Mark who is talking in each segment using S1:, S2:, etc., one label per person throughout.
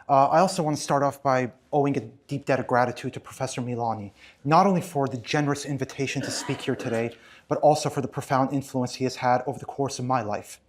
S1: I also want to start off by owing a deep debt of gratitude to Professor Milani, not only for the generous invitation to speak here today, but also for the profound influence he has had over the course of my life.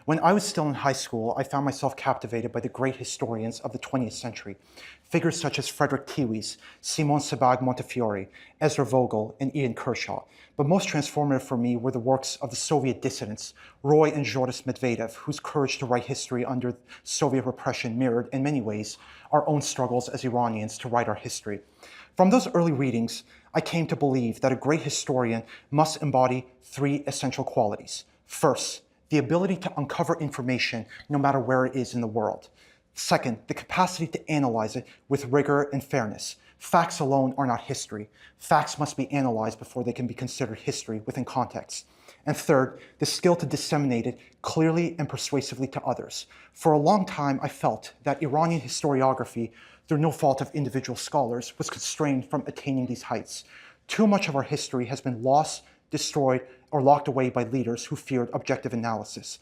S1: When I was still in high school, I found myself captivated by the great historians of the 20th century, figures such as Frederick Tiewes, Simon Sebag Montefiore, Ezra Vogel, and Ian Kershaw. But most transformative for me were the works of the Soviet dissidents, Roy and Zhoris Medvedev, whose courage to write history under Soviet repression mirrored, in many ways, our own struggles as Iranians to write our history. From those early readings, I came to believe that a great historian must embody three essential qualities. First, the ability to uncover information no matter where it is in the world. Second, the capacity to analyze it with rigor and fairness. Facts alone are not history. Facts must be analyzed before they can be considered history within context. And third, the skill to disseminate it clearly and persuasively to others. For a long time, I felt that Iranian historiography, through no fault of individual scholars, was constrained from attaining these heights. Too much of our history has been lost, destroyed, or locked away by leaders who feared objective analysis.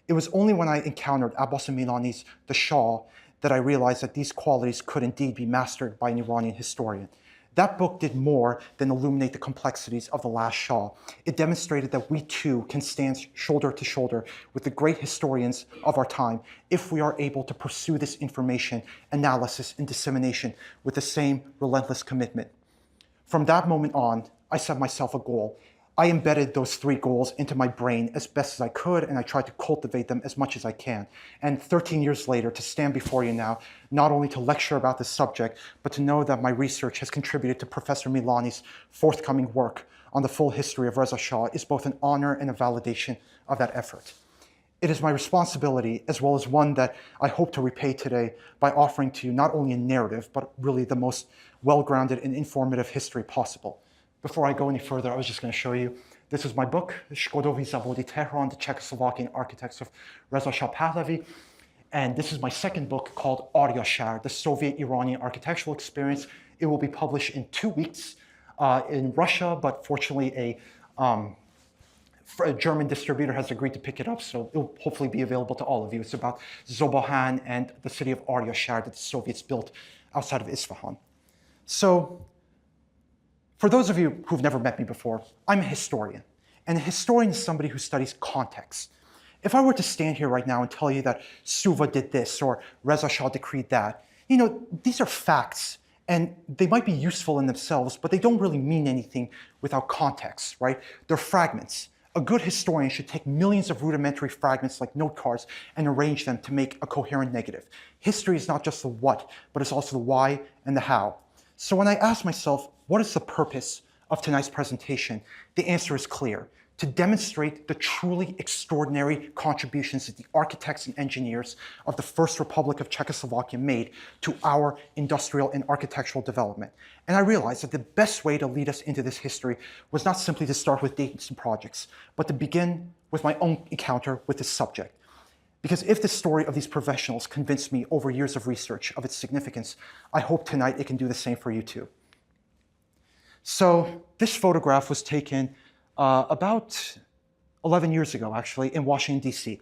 S1: It was only when I encountered Abbas Milani's The Shah that I realized that these qualities could indeed be mastered by an Iranian historian. That book did more than illuminate the complexities of the last Shah. It demonstrated that we too can stand shoulder to shoulder with the great historians of our time if we are able to pursue this information, analysis, and dissemination with the same relentless commitment. From that moment on, I set myself a goal. I embedded those three goals into my brain as best as I could, and I tried to cultivate them as much as I can. And 13 years later, to stand before you now, not only to lecture about this subject, but to know that my research has contributed to Professor Milani's forthcoming work on the full history of Reza Shah is both an honor and a validation of that effort. It is my responsibility, as well as one that I hope to repay today by offering to you not only a narrative, but really the most well-grounded and informative history possible. Before I go any further, I was just going to show you, this is my book, Shkodovi Zavodi Tehran, the Czechoslovakian Architects of Reza Shah Pahlavi. And this is my second book called Arya Shahr, the Soviet-Iranian Architectural Experience. It will be published in 2 weeks in Russia, but fortunately a German distributor has agreed to pick it up, so it will hopefully be available to all of you. It's about Zobahan and the city of Arya Shahr that the Soviets built outside of Isfahan. So, for those of you who've never met me before, I'm a historian. And a historian is somebody who studies context. If I were to stand here right now and tell you that Suva did this or Reza Shah decreed that, these are facts and they might be useful in themselves, but they don't really mean anything without context, right? They're fragments. A good historian should take millions of rudimentary fragments like note cards and arrange them to make a coherent negative. History is not just the what, but it's also the why and the how. So when I ask myself, what is the purpose of tonight's presentation? The answer is clear: to demonstrate the truly extraordinary contributions that the architects and engineers of the First Republic of Czechoslovakia made to our industrial and architectural development. And I realized that the best way to lead us into this history was not simply to start with dates and projects, but to begin with my own encounter with this subject. Because if the story of these professionals convinced me over years of research of its significance, I hope tonight it can do the same for you too. So this photograph was taken about 11 years ago, actually, in Washington, D.C.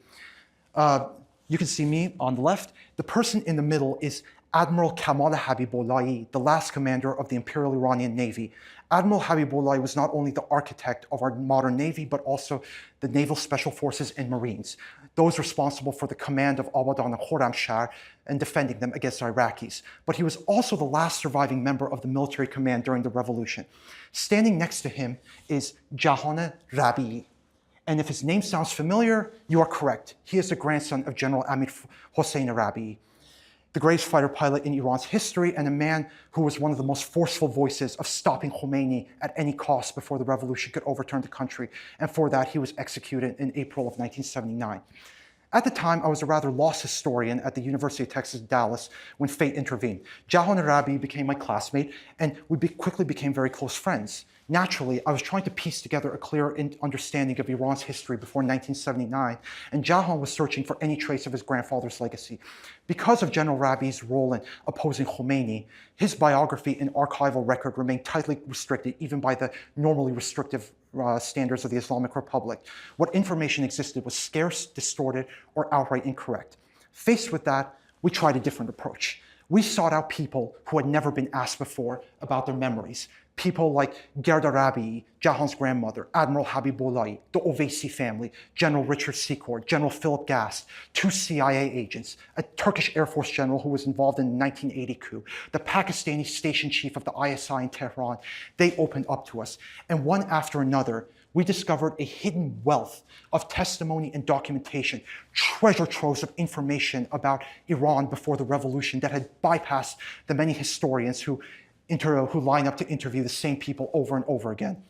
S1: You can see me on the left. The person in the middle is Admiral Kamal Habibullahi, the last commander of the Imperial Iranian Navy. Admiral Habibullahi was not only the architect of our modern Navy, but also the Naval Special Forces and Marines, those responsible for the command of Abadan and Khorramshahr and defending them against Iraqis. But he was also the last surviving member of the military command during the revolution. Standing next to him is Jahan Rabii. And if his name sounds familiar, you are correct. He is the grandson of General Amir Hossein Rabii, the greatest fighter pilot in Iran's history and a man who was one of the most forceful voices of stopping Khomeini at any cost before the revolution could overturn the country. And for that, he was executed in April of 1979. At the time, I was a rather lost historian at the University of Texas, Dallas, when fate intervened. Jahan Rabii became my classmate, and we quickly became very close friends. Naturally, I was trying to piece together a clear understanding of Iran's history before 1979, and Jahan was searching for any trace of his grandfather's legacy. Because of General Rabii's role in opposing Khomeini, his biography and archival record remained tightly restricted, even by the normally restrictive standards of the Islamic Republic. What information existed was scarce, distorted, or outright incorrect. Faced with that, we tried a different approach. We sought out people who had never been asked before about their memories. People like Gerda Rabii, Jahan's grandmother, Admiral Habibullahi, the Ovesi family, General Richard Secor, General Philip Gast, 2 CIA agents, a Turkish Air Force general who was involved in the 1980 coup, the Pakistani station chief of the ISI in Tehran. They opened up to us. And one after another, we discovered a hidden wealth of testimony and documentation, treasure troves of information about Iran before the revolution that had bypassed the many historians who line up to interview the same people over and over again.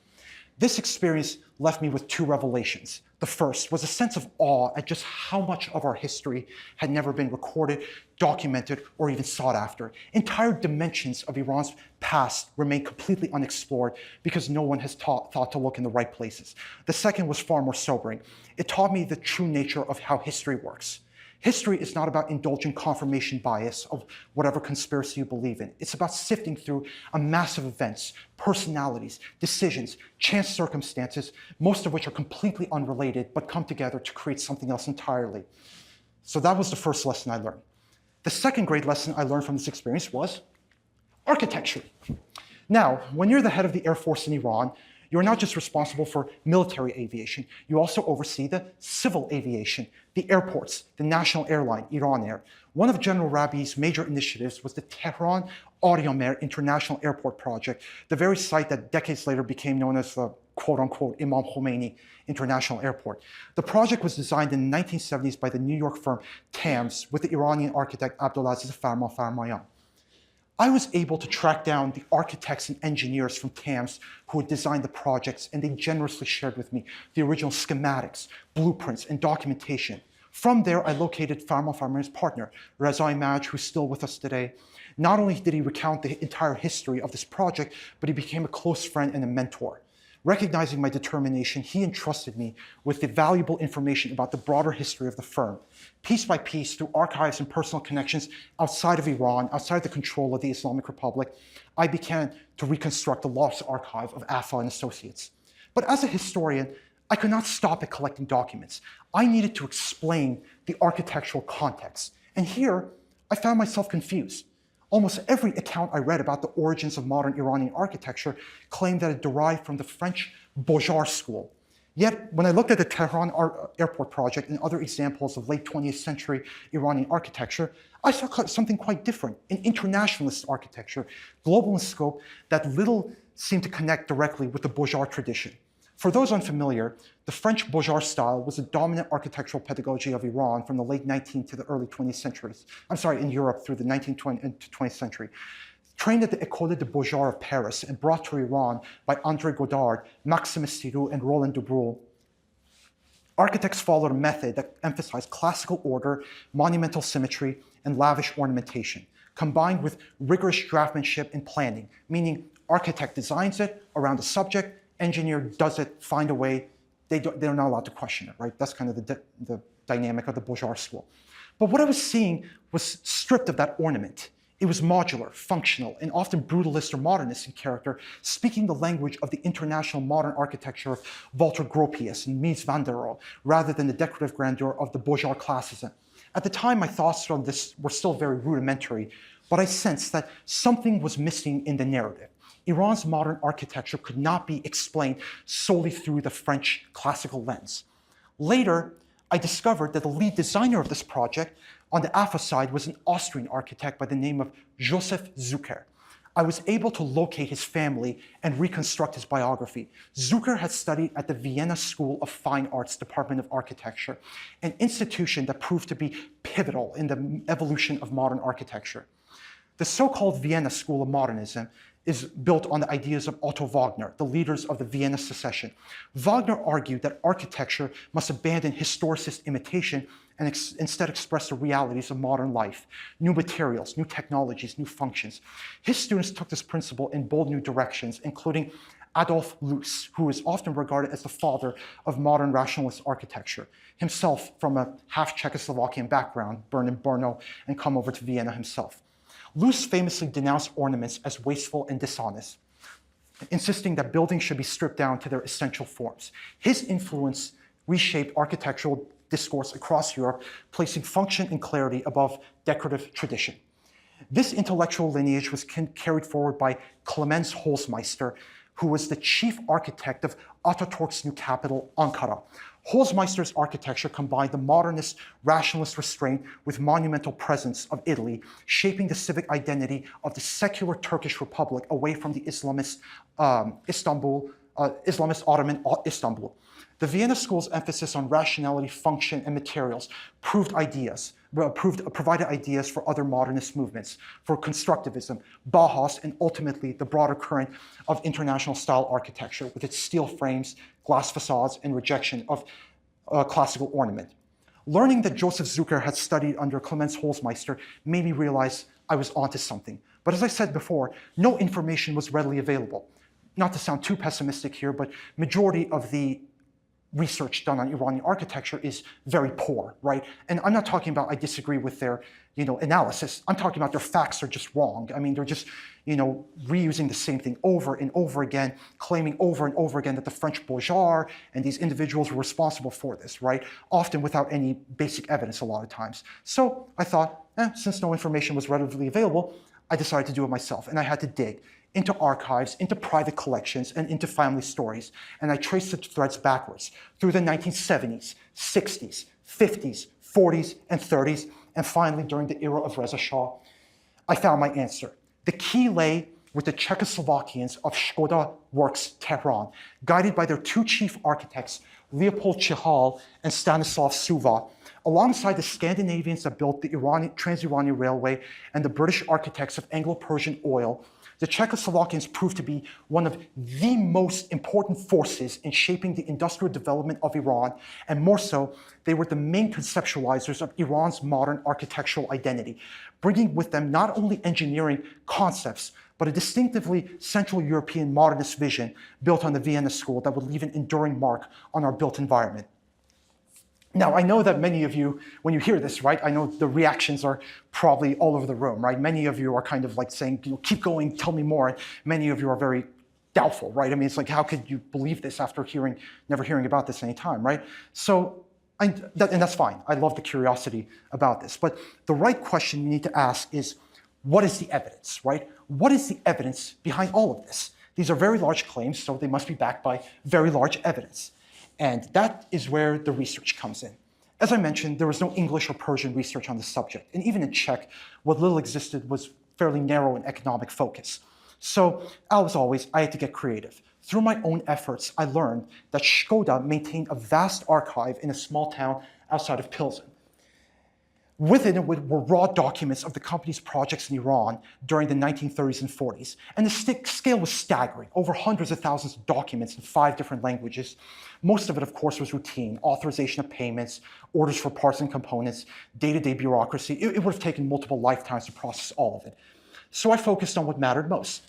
S1: This experience left me with 2 revelations. The first was a sense of awe at just how much of our history had never been recorded, documented, or even sought after. Entire dimensions of Iran's past remain completely unexplored because no one has thought to look in the right places. The second was far more sobering. It taught me the true nature of how history works. History is not about indulging confirmation bias of whatever conspiracy you believe in. It's about sifting through a mass of events, personalities, decisions, chance circumstances, most of which are completely unrelated but come together to create something else entirely. So that was the first lesson I learned. The second great lesson I learned from this experience was architecture. Now, when you're the head of the Air Force in Iran, you're not just responsible for military aviation, you also oversee the civil aviation, the airports, the national airline, Iran Air. One of General Rabii's major initiatives was the Tehran Auriemare International Airport project, the very site that decades later became known as the quote-unquote Imam Khomeini International Airport. The project was designed in the 1970s by the New York firm TAMS with the Iranian architect Abdulaziz Farmanfarmayan. I was able to track down the architects and engineers from TAMS who had designed the projects, and they generously shared with me the original schematics, blueprints, and documentation. From there, I located Farmanfarmayan's partner, Reza Alirezaieyan, who's still with us today. Not only did he recount the entire history of this project, but he became a close friend and a mentor. Recognizing my determination, he entrusted me with the valuable information about the broader history of the firm. Piece by piece, through archives and personal connections outside of Iran, outside the control of the Islamic Republic, I began to reconstruct the lost archive of AFA and Associates. But as a historian, I could not stop at collecting documents. I needed to explain the architectural context. And here, I found myself confused. Almost every account I read about the origins of modern Iranian architecture claimed that it derived from the French Beaux-Arts school. Yet, when I looked at the Tehran airport project and other examples of late 20th century Iranian architecture, I saw something quite different, an internationalist architecture, global in scope, that little seemed to connect directly with the Beaux-Arts tradition. For those unfamiliar, the French Beaux-Arts style was the dominant architectural pedagogy of Iran from the late 19th to the early 20th centuries. In Europe through the 19th to 20th century. Trained at the École des Beaux-Arts of Paris and brought to Iran by André Godard, Maxime Stirou, and Roland Dubreuil, architects followed a method that emphasized classical order, monumental symmetry, and lavish ornamentation, combined with rigorous draftsmanship and planning, meaning architect designs it around the subject, engineer does it, find a way, they're not allowed to question it, right? That's kind of the dynamic of the Beaux-Arts school. But what I was seeing was stripped of that ornament. It was modular, functional, and often brutalist or modernist in character, speaking the language of the international modern architecture of Walter Gropius and Mies van der Rohe, rather than the decorative grandeur of the Beaux-Arts classicism. At the time, my thoughts on this were still very rudimentary, but I sensed that something was missing in the narrative. Iran's modern architecture could not be explained solely through the French classical lens. Later, I discovered that the lead designer of this project on the AFA side was an Austrian architect by the name of Josef Zucker. I was able to locate his family and reconstruct his biography. Zucker had studied at the Vienna School of Fine Arts Department of Architecture, an institution that proved to be pivotal in the evolution of modern architecture. The so-called Vienna School of Modernism is built on the ideas of Otto Wagner, the leaders of the Vienna Secession. Wagner argued that architecture must abandon historicist imitation and instead express the realities of modern life, new materials, new technologies, new functions. His students took this principle in bold new directions, including Adolf Loos, who is often regarded as the father of modern rationalist architecture, himself from a half Czechoslovakian background, born in Brno and come over to Vienna himself. Loos famously denounced ornaments as wasteful and dishonest, insisting that buildings should be stripped down to their essential forms. His influence reshaped architectural discourse across Europe, placing function and clarity above decorative tradition. This intellectual lineage was carried forward by Clemens Holzmeister, who was the chief architect of Ataturk's new capital, Ankara. Holzmeister's architecture combined the modernist, rationalist restraint with monumental presence of Italy, shaping the civic identity of the secular Turkish Republic away from the Islamist Ottoman Istanbul. The Vienna School's emphasis on rationality, function, and materials provided ideas for other modernist movements, for constructivism, Bauhaus, and ultimately the broader current of international style architecture with its steel frames, glass facades, and rejection of classical ornament. Learning that Joseph Zucker had studied under Clemens Holzmeister made me realize I was onto something. But as I said before, no information was readily available. Not to sound too pessimistic here, but majority of the research done on Iranian architecture is very poor, right? And I'm not talking about I disagree with their, analysis. I'm talking about their facts are just wrong. I mean, they're just, reusing the same thing over and over again, claiming over and over again that the French bourgeois and these individuals were responsible for this, right? Often without any basic evidence a lot of times. So I thought, since no information was readily available, I decided to do it myself, and I had to dig into archives, into private collections, and into family stories. And I traced the threads backwards through the 1970s, 60s, 50s, 40s, and 30s, and finally during the era of Reza Shah, I found my answer. The key lay with the Czechoslovakians of Skoda Works Tehran, guided by their two chief architects, Leopold Czihal and Stanislav Suva, alongside the Scandinavians that built the Trans-Iranian Railway and the British architects of Anglo-Persian Oil. The Czechoslovakians proved to be one of the most important forces in shaping the industrial development of Iran, and more so, they were the main conceptualizers of Iran's modern architectural identity, bringing with them not only engineering concepts, but a distinctively Central European modernist vision built on the Vienna School that would leave an enduring mark on our built environment. Now, I know that many of you, when you hear this, right, I know the reactions are probably all over the room, right? Many of you are kind of like saying, keep going, tell me more. And many of you are very doubtful, right? I mean, it's like, how could you believe this after never hearing about this any time, right? So, and that's fine. I love the curiosity about this. But the right question you need to ask is, what is the evidence, right? What is the evidence behind all of this? These are very large claims, so they must be backed by very large evidence. And that is where the research comes in. As I mentioned, there was no English or Persian research on the subject. And even in Czech, what little existed was fairly narrow in economic focus. So, as always, I had to get creative. Through my own efforts, I learned that Skoda maintained a vast archive in a small town outside of Plzen. Within it were raw documents of the company's projects in Iran during the 1930s and 40s. And the scale was staggering, over hundreds of thousands of documents in 5 different languages. Most of it, of course, was routine, authorization of payments, orders for parts and components, day-to-day bureaucracy. It would have taken multiple lifetimes to process all of it. So I focused on what mattered most,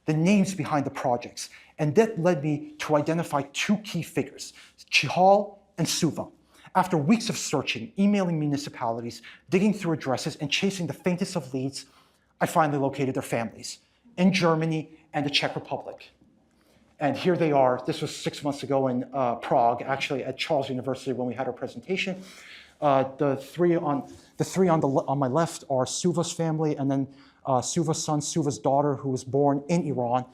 S1: the names behind the projects. And that led me to identify 2 key figures, Czihal and Suva. After weeks of searching, emailing municipalities, digging through addresses, and chasing the faintest of leads, I finally located their families in Germany and the Czech Republic. And here they are. This was 6 months ago in Prague, actually at Charles University when we had our presentation. The three on my left are Suva's family, and then Suva's son, Suva's daughter, who was born in Iran,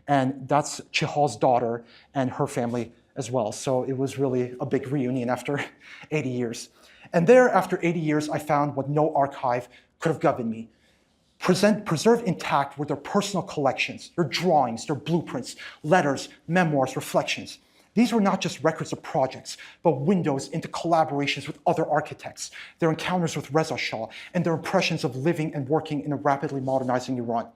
S1: and that's Chihal's daughter and her family as well. So it was really a big reunion after 80 years. And there, after 80 years, I found what no archive could have given me. Preserved intact were their personal collections, their drawings, their blueprints, letters, memoirs, reflections. These were not just records of projects, but windows into collaborations with other architects, their encounters with Reza Shah, and their impressions of living and working in a rapidly modernizing Iran.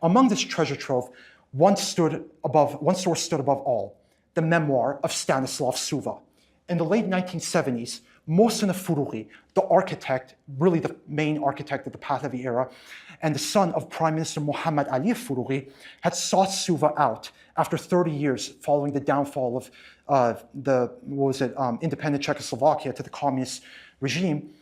S1: Among this treasure trove, one source stood above all, the memoir of Stanislav Suva. In the late 1970s, Mohsen of Foroughi, the architect, really the main architect of the Pahlavi era, and the son of Prime Minister Mohammad Ali of Foroughi, had sought Suva out after 30 years following the downfall of independent Czechoslovakia to the communist regime.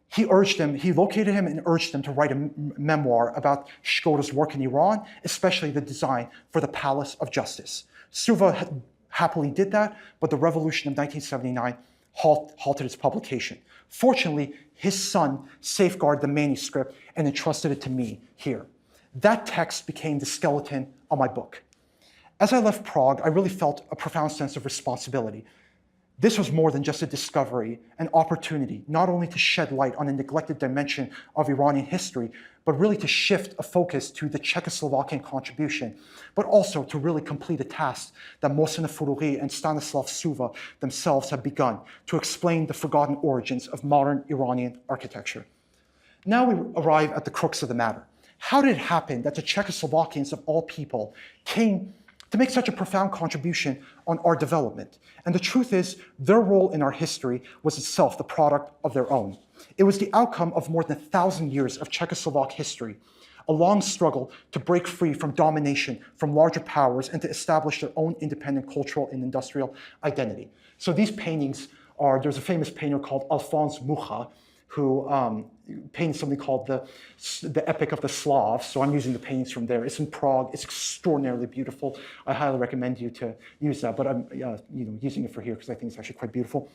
S1: He located him and urged him to write a memoir about Skoda's work in Iran, especially the design for the Palace of Justice. Suva happily did that, but the revolution of 1979 halted its publication. Fortunately, his son safeguarded the manuscript and entrusted it to me here. That text became the skeleton of my book. As I left Prague, I really felt a profound sense of responsibility. This was more than just a discovery, an opportunity, not only to shed light on a neglected dimension of Iranian history, but really to shift a focus to the Czechoslovakian contribution, but also to really complete a task that Mohsen Foroughi and Stanislav Suva themselves have begun to explain the forgotten origins of modern Iranian architecture. Now we arrive at the crux of the matter. How did it happen that the Czechoslovakians of all people came to make such a profound contribution on our development? And the truth is, their role in our history was itself the product of their own. It was the outcome of more than 1,000 years of Czechoslovak history, a long struggle to break free from domination from larger powers and to establish their own independent cultural and industrial identity. So these paintings are, there's a famous painter called Alphonse Mucha, who painted something called the Epic of the Slavs. So I'm using the paintings from there. It's in Prague. It's extraordinarily beautiful. I highly recommend you to use that, but I'm using it for here because I think it's actually quite beautiful.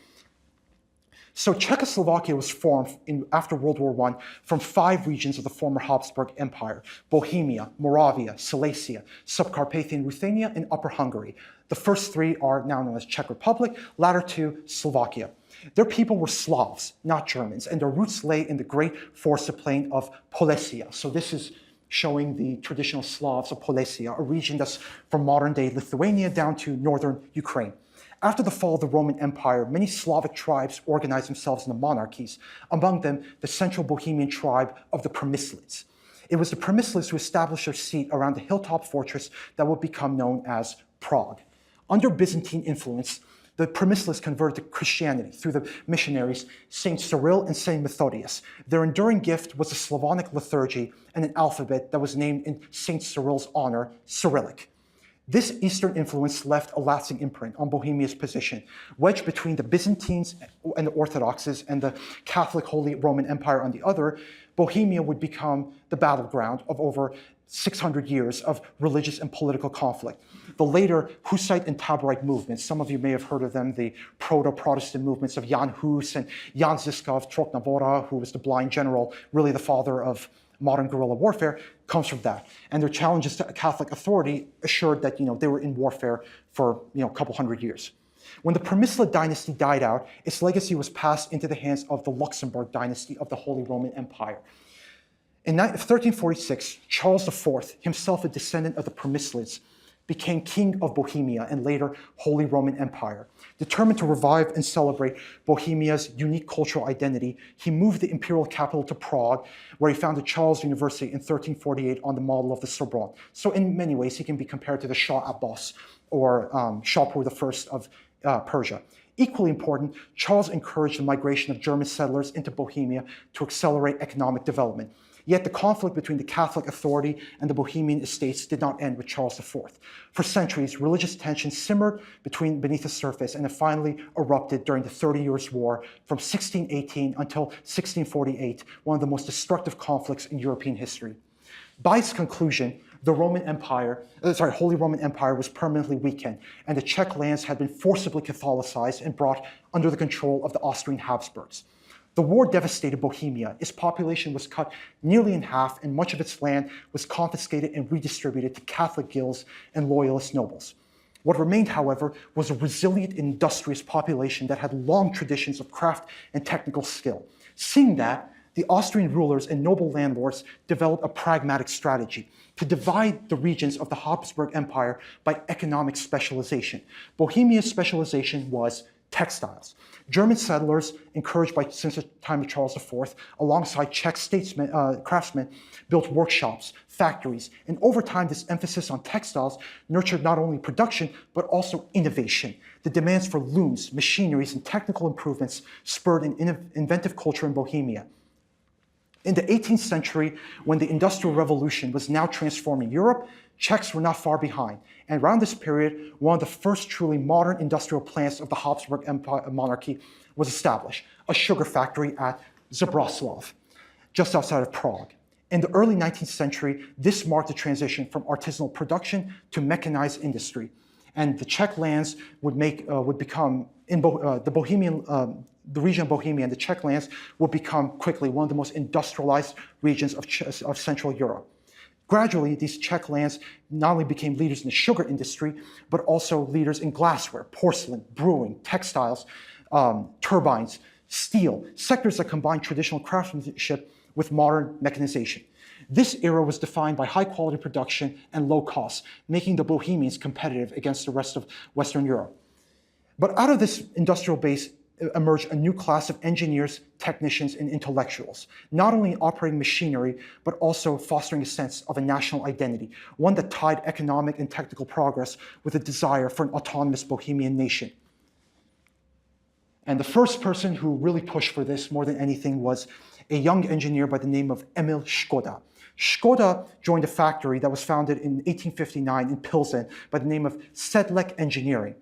S1: So Czechoslovakia was formed after World War I from 5 regions of the former Habsburg Empire: Bohemia, Moravia, Silesia, Subcarpathian Ruthenia, and Upper Hungary. The first 3 are now known as Czech Republic, latter 2 Slovakia. Their people were Slavs, not Germans, and their roots lay in the great forested plain of Polesia. So this is showing the traditional Slavs of Polesia, a region that's from modern-day Lithuania down to northern Ukraine. After the fall of the Roman Empire, many Slavic tribes organized themselves into monarchies, among them the central Bohemian tribe of the Přemyslids. It was the Přemyslids who established their seat around the hilltop fortress that would become known as Prague. Under Byzantine influence, the Přemyslids converted to Christianity through the missionaries Saint Cyril and Saint Methodius. Their enduring gift was a Slavonic liturgy and an alphabet that was named in Saint Cyril's honor, Cyrillic. This Eastern influence left a lasting imprint on Bohemia's position, wedged between the Byzantines and the Orthodoxes and the Catholic Holy Roman Empire on the other. Bohemia would become the battleground of over 600 years of religious and political conflict. The later Hussite and Taborite movements, some of you may have heard of them, the proto-Protestant movements of Jan Hus and Jan Žižka of Troknavora, who was the blind general, really the father of modern guerrilla warfare, comes from that. And their challenges to Catholic authority assured that they were in warfare for a couple hundred years. When the Přemyslid dynasty died out, its legacy was passed into the hands of the Luxembourg dynasty of the Holy Roman Empire. In 1346, Charles IV, himself a descendant of the Přemyslids, became king of Bohemia and later Holy Roman Empire. Determined to revive and celebrate Bohemia's unique cultural identity, he moved the imperial capital to Prague, where he founded Charles University in 1348 on the model of the Sorbonne. So in many ways, he can be compared to the Shah Abbas or Shapur I of Persia. Equally important, Charles encouraged the migration of German settlers into Bohemia to accelerate economic development. Yet the conflict between the Catholic authority and the Bohemian estates did not end with Charles IV. For centuries, religious tensions simmered beneath the surface and it finally erupted during the 30 Years' War from 1618 until 1648, one of the most destructive conflicts in European history. By its conclusion, the Holy Roman Empire was permanently weakened, and the Czech lands had been forcibly Catholicized and brought under the control of the Austrian Habsburgs. The war devastated Bohemia. Its population was cut nearly in half, and much of its land was confiscated and redistributed to Catholic guilds and loyalist nobles. What remained, however, was a resilient, industrious population that had long traditions of craft and technical skill. Seeing that, the Austrian rulers and noble landlords developed a pragmatic strategy to divide the regions of the Habsburg Empire by economic specialization. Bohemia's specialization was textiles. German settlers, encouraged since the time of Charles IV, alongside Czech craftsmen, built workshops, factories, and over time this emphasis on textiles nurtured not only production, but also innovation. The demands for looms, machineries, and technical improvements spurred an inventive culture in Bohemia. In the 18th century, when the Industrial Revolution was now transforming Europe, Czechs were not far behind. And around this period, one of the first truly modern industrial plants of the Habsburg Empire monarchy was established, a sugar factory at Zbraslav, just outside of Prague. In the early 19th century, this marked the transition from artisanal production to mechanized industry. And the Czech lands would become in the region of Bohemia and the Czech lands would become quickly one of the most industrialized regions of Central Europe. Gradually, these Czech lands not only became leaders in the sugar industry, but also leaders in glassware, porcelain, brewing, textiles, turbines, steel, sectors that combine traditional craftsmanship with modern mechanization. This era was defined by high quality production and low costs, making the Bohemians competitive against the rest of Western Europe. But out of this industrial base emerged a new class of engineers, technicians, and intellectuals, not only operating machinery, but also fostering a sense of a national identity, one that tied economic and technical progress with a desire for an autonomous Bohemian nation. And the first person who really pushed for this more than anything was a young engineer by the name of Emil Skoda. Skoda joined a factory that was founded in 1859 in Plzen by the name of Sedlec Engineering.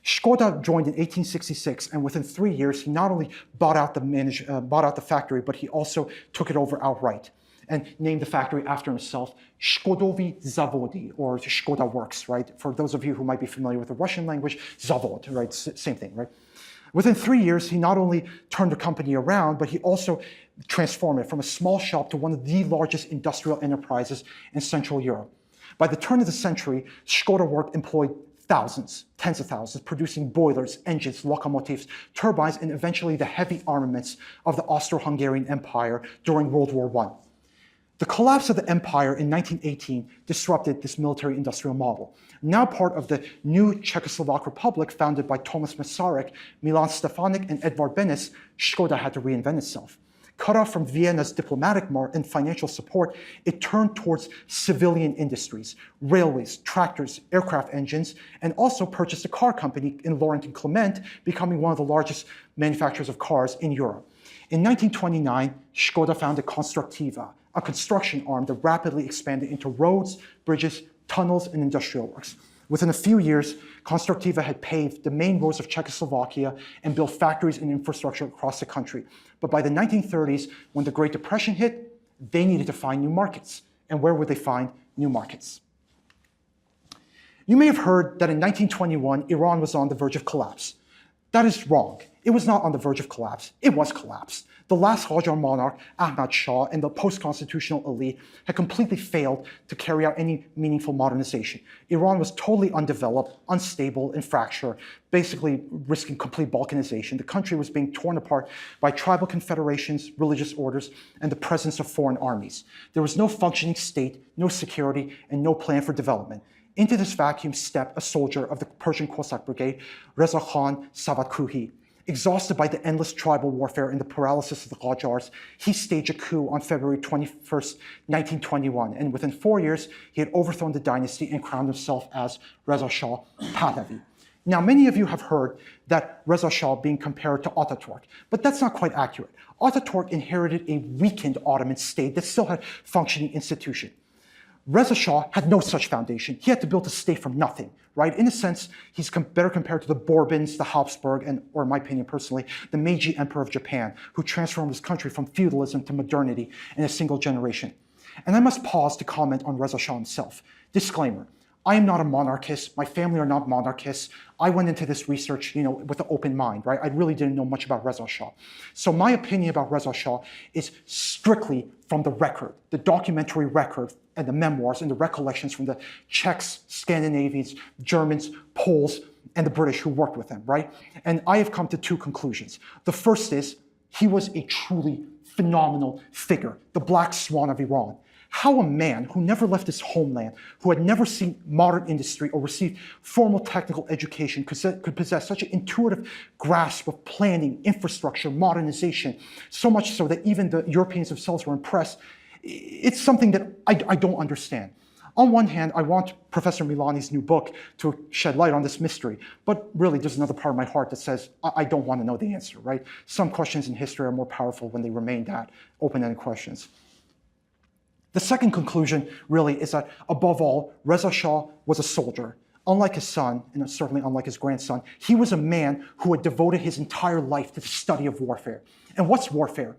S1: Skoda joined in 1866, and within 3 years, he not only bought out the factory, but he also took it over outright and named the factory after himself, Shkodovi Zavodi, or Skoda Works, right? For those of you who might be familiar with the Russian language, Zavod, right? Same thing, right? Within 3 years, he not only turned the company around, but he also transformed it from a small shop to one of the largest industrial enterprises in Central Europe. By the turn of the century, Skoda Works employed thousands, tens of thousands, producing boilers, engines, locomotives, turbines, and eventually the heavy armaments of the Austro-Hungarian Empire during World War I. The collapse of the empire in 1918 disrupted this military-industrial model. Now part of the new Czechoslovak Republic founded by Thomas Masaryk, Milan Stefanik, and Edvard Benes, Skoda had to reinvent itself. Cut off from Vienna's diplomatic and financial support, it turned towards civilian industries, railways, tractors, aircraft engines, and also purchased a car company in Laurent and Clement, becoming one of the largest manufacturers of cars in Europe. In 1929, Skoda founded Konstruktiva, a construction arm that rapidly expanded into roads, bridges, tunnels, and industrial works. Within a few years, Konstruktiva had paved the main roads of Czechoslovakia and built factories and infrastructure across the country. But by the 1930s, when the Great Depression hit, they needed to find new markets. And where would they find new markets? You may have heard that in 1921, Iran was on the verge of collapse. That is wrong. It was not on the verge of collapse. It was collapsed. The last Qajar monarch, Ahmad Shah, and the post-constitutional elite had completely failed to carry out any meaningful modernization. Iran was totally undeveloped, unstable, and fractured, basically risking complete balkanization. The country was being torn apart by tribal confederations, religious orders, and the presence of foreign armies. There was no functioning state, no security, and no plan for development. Into this vacuum stepped a soldier of the Persian Cossack Brigade, Reza Khan Savatkuhi. Exhausted by the endless tribal warfare and the paralysis of the Qajars, he staged a coup on February 21st, 1921, and within 4 years, he had overthrown the dynasty and crowned himself as Reza Shah Pahlavi. Now, many of you have heard that Reza Shah being compared to Ataturk, but that's not quite accurate. Ataturk inherited a weakened Ottoman state that still had functioning institutions. Reza Shah had no such foundation. He had to build a state from nothing, right? In a sense, he's better compared to the Bourbons, the Habsburg, and, or in my opinion personally, the Meiji Emperor of Japan, who transformed his country from feudalism to modernity in a single generation. And I must pause to comment on Reza Shah himself. Disclaimer, I am not a monarchist. My family are not monarchists. I went into this research, with an open mind, right? I really didn't know much about Reza Shah. So my opinion about Reza Shah is strictly from the record, the documentary record, and the memoirs and the recollections from the Czechs, Scandinavians, Germans, Poles, and the British who worked with him, right? And I have come to two conclusions. The first is he was a truly phenomenal figure, the black swan of Iran. How a man who never left his homeland, who had never seen modern industry or received formal technical education could possess such an intuitive grasp of planning, infrastructure, modernization, so much so that even the Europeans themselves were impressed. It's something that I don't understand. On one hand, I want Professor Milani's new book to shed light on this mystery, but really there's another part of my heart that says, I don't want to know the answer, right? Some questions in history are more powerful when they remain that open-ended questions. The second conclusion really is that, above all, Reza Shah was a soldier. Unlike his son, and certainly unlike his grandson, he was a man who had devoted his entire life to the study of warfare. And what's warfare?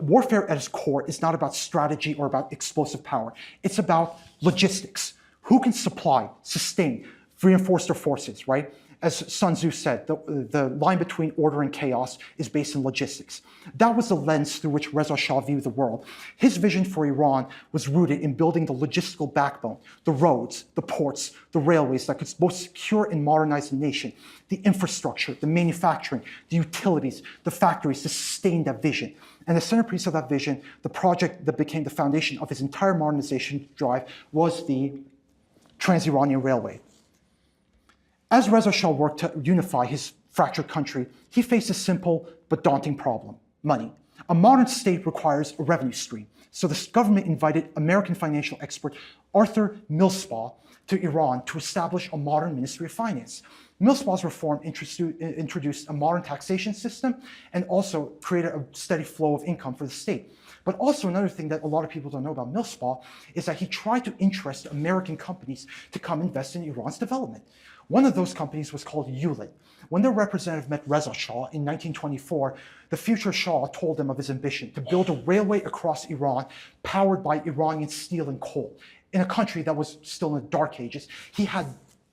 S1: Warfare at its core is not about strategy or about explosive power. It's about logistics. Who can supply, sustain, reinforce their forces, right? As Sun Tzu said, the line between order and chaos is based in logistics. That was the lens through which Reza Shah viewed the world. His vision for Iran was rooted in building the logistical backbone, the roads, the ports, the railways that could both secure and modernize the nation, the infrastructure, the manufacturing, the utilities, the factories to sustain that vision. And the centerpiece of that vision, the project that became the foundation of his entire modernization drive, was the Trans-Iranian Railway. As Reza Shah worked to unify his fractured country, he faced a simple but daunting problem: money. A modern state requires a revenue stream. So the government invited American financial expert Arthur Millspaugh to Iran to establish a modern Ministry of Finance. Millspaugh's reform introduced a modern taxation system and also created a steady flow of income for the state. But also another thing that a lot of people don't know about Millspaugh is that he tried to interest American companies to come invest in Iran's development. One of those companies was called Yulin. When their representative met Reza Shah in 1924, the future Shah told them of his ambition to build a railway across Iran powered by Iranian steel and coal. In a country that was still in the dark ages, he had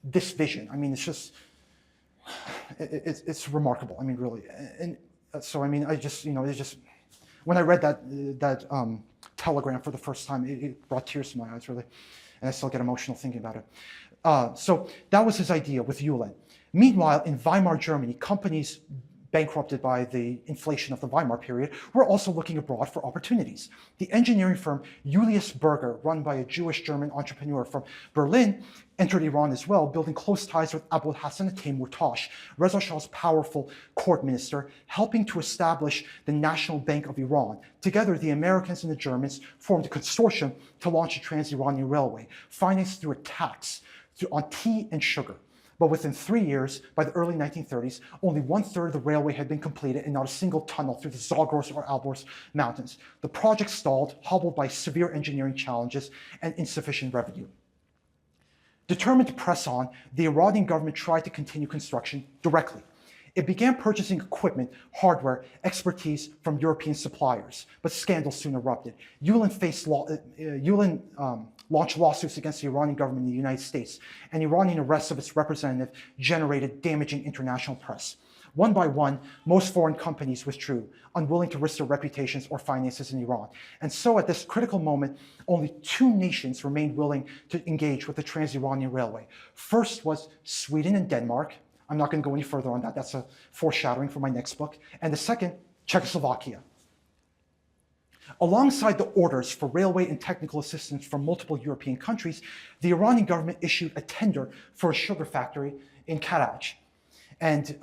S1: this vision. I mean, it's just, it's remarkable. I mean, really. And so, I mean, it's just, when I read that telegram for the first time, it brought tears to my eyes, really. And I still get emotional thinking about it. So that was his idea with Yulin. Meanwhile, in Weimar Germany, companies bankrupted by the inflation of the Weimar period were also looking abroad for opportunities. The engineering firm Julius Berger, run by a Jewish-German entrepreneur from Berlin, entered Iran as well, building close ties with Abul Hassan Taimurtash, Reza Shah's powerful court minister, helping to establish the National Bank of Iran. Together, the Americans and the Germans formed a consortium to launch a Trans-Iranian Railway, financed through a tax on tea and sugar. But within 3 years, by the early 1930s, only 1/3 of the railway had been completed and not a single tunnel through the Zagros or Alborz mountains. The project stalled, hobbled by severe engineering challenges and insufficient revenue. Determined to press on, the Iranian government tried to continue construction directly. It began purchasing equipment, hardware, expertise from European suppliers, but scandal soon erupted. Yulin launched lawsuits against the Iranian government in the United States, and Iranian arrests of its representative generated damaging international press. One by one, most foreign companies withdrew, unwilling to risk their reputations or finances in Iran. And so at this critical moment, only 2 nations remained willing to engage with the Trans-Iranian Railway. First was Sweden and Denmark. I'm not going to go any further on that. That's a foreshadowing for my next book. And the second, Czechoslovakia. Alongside the orders for railway and technical assistance from multiple European countries, the Iranian government issued a tender for a sugar factory in Karaj, and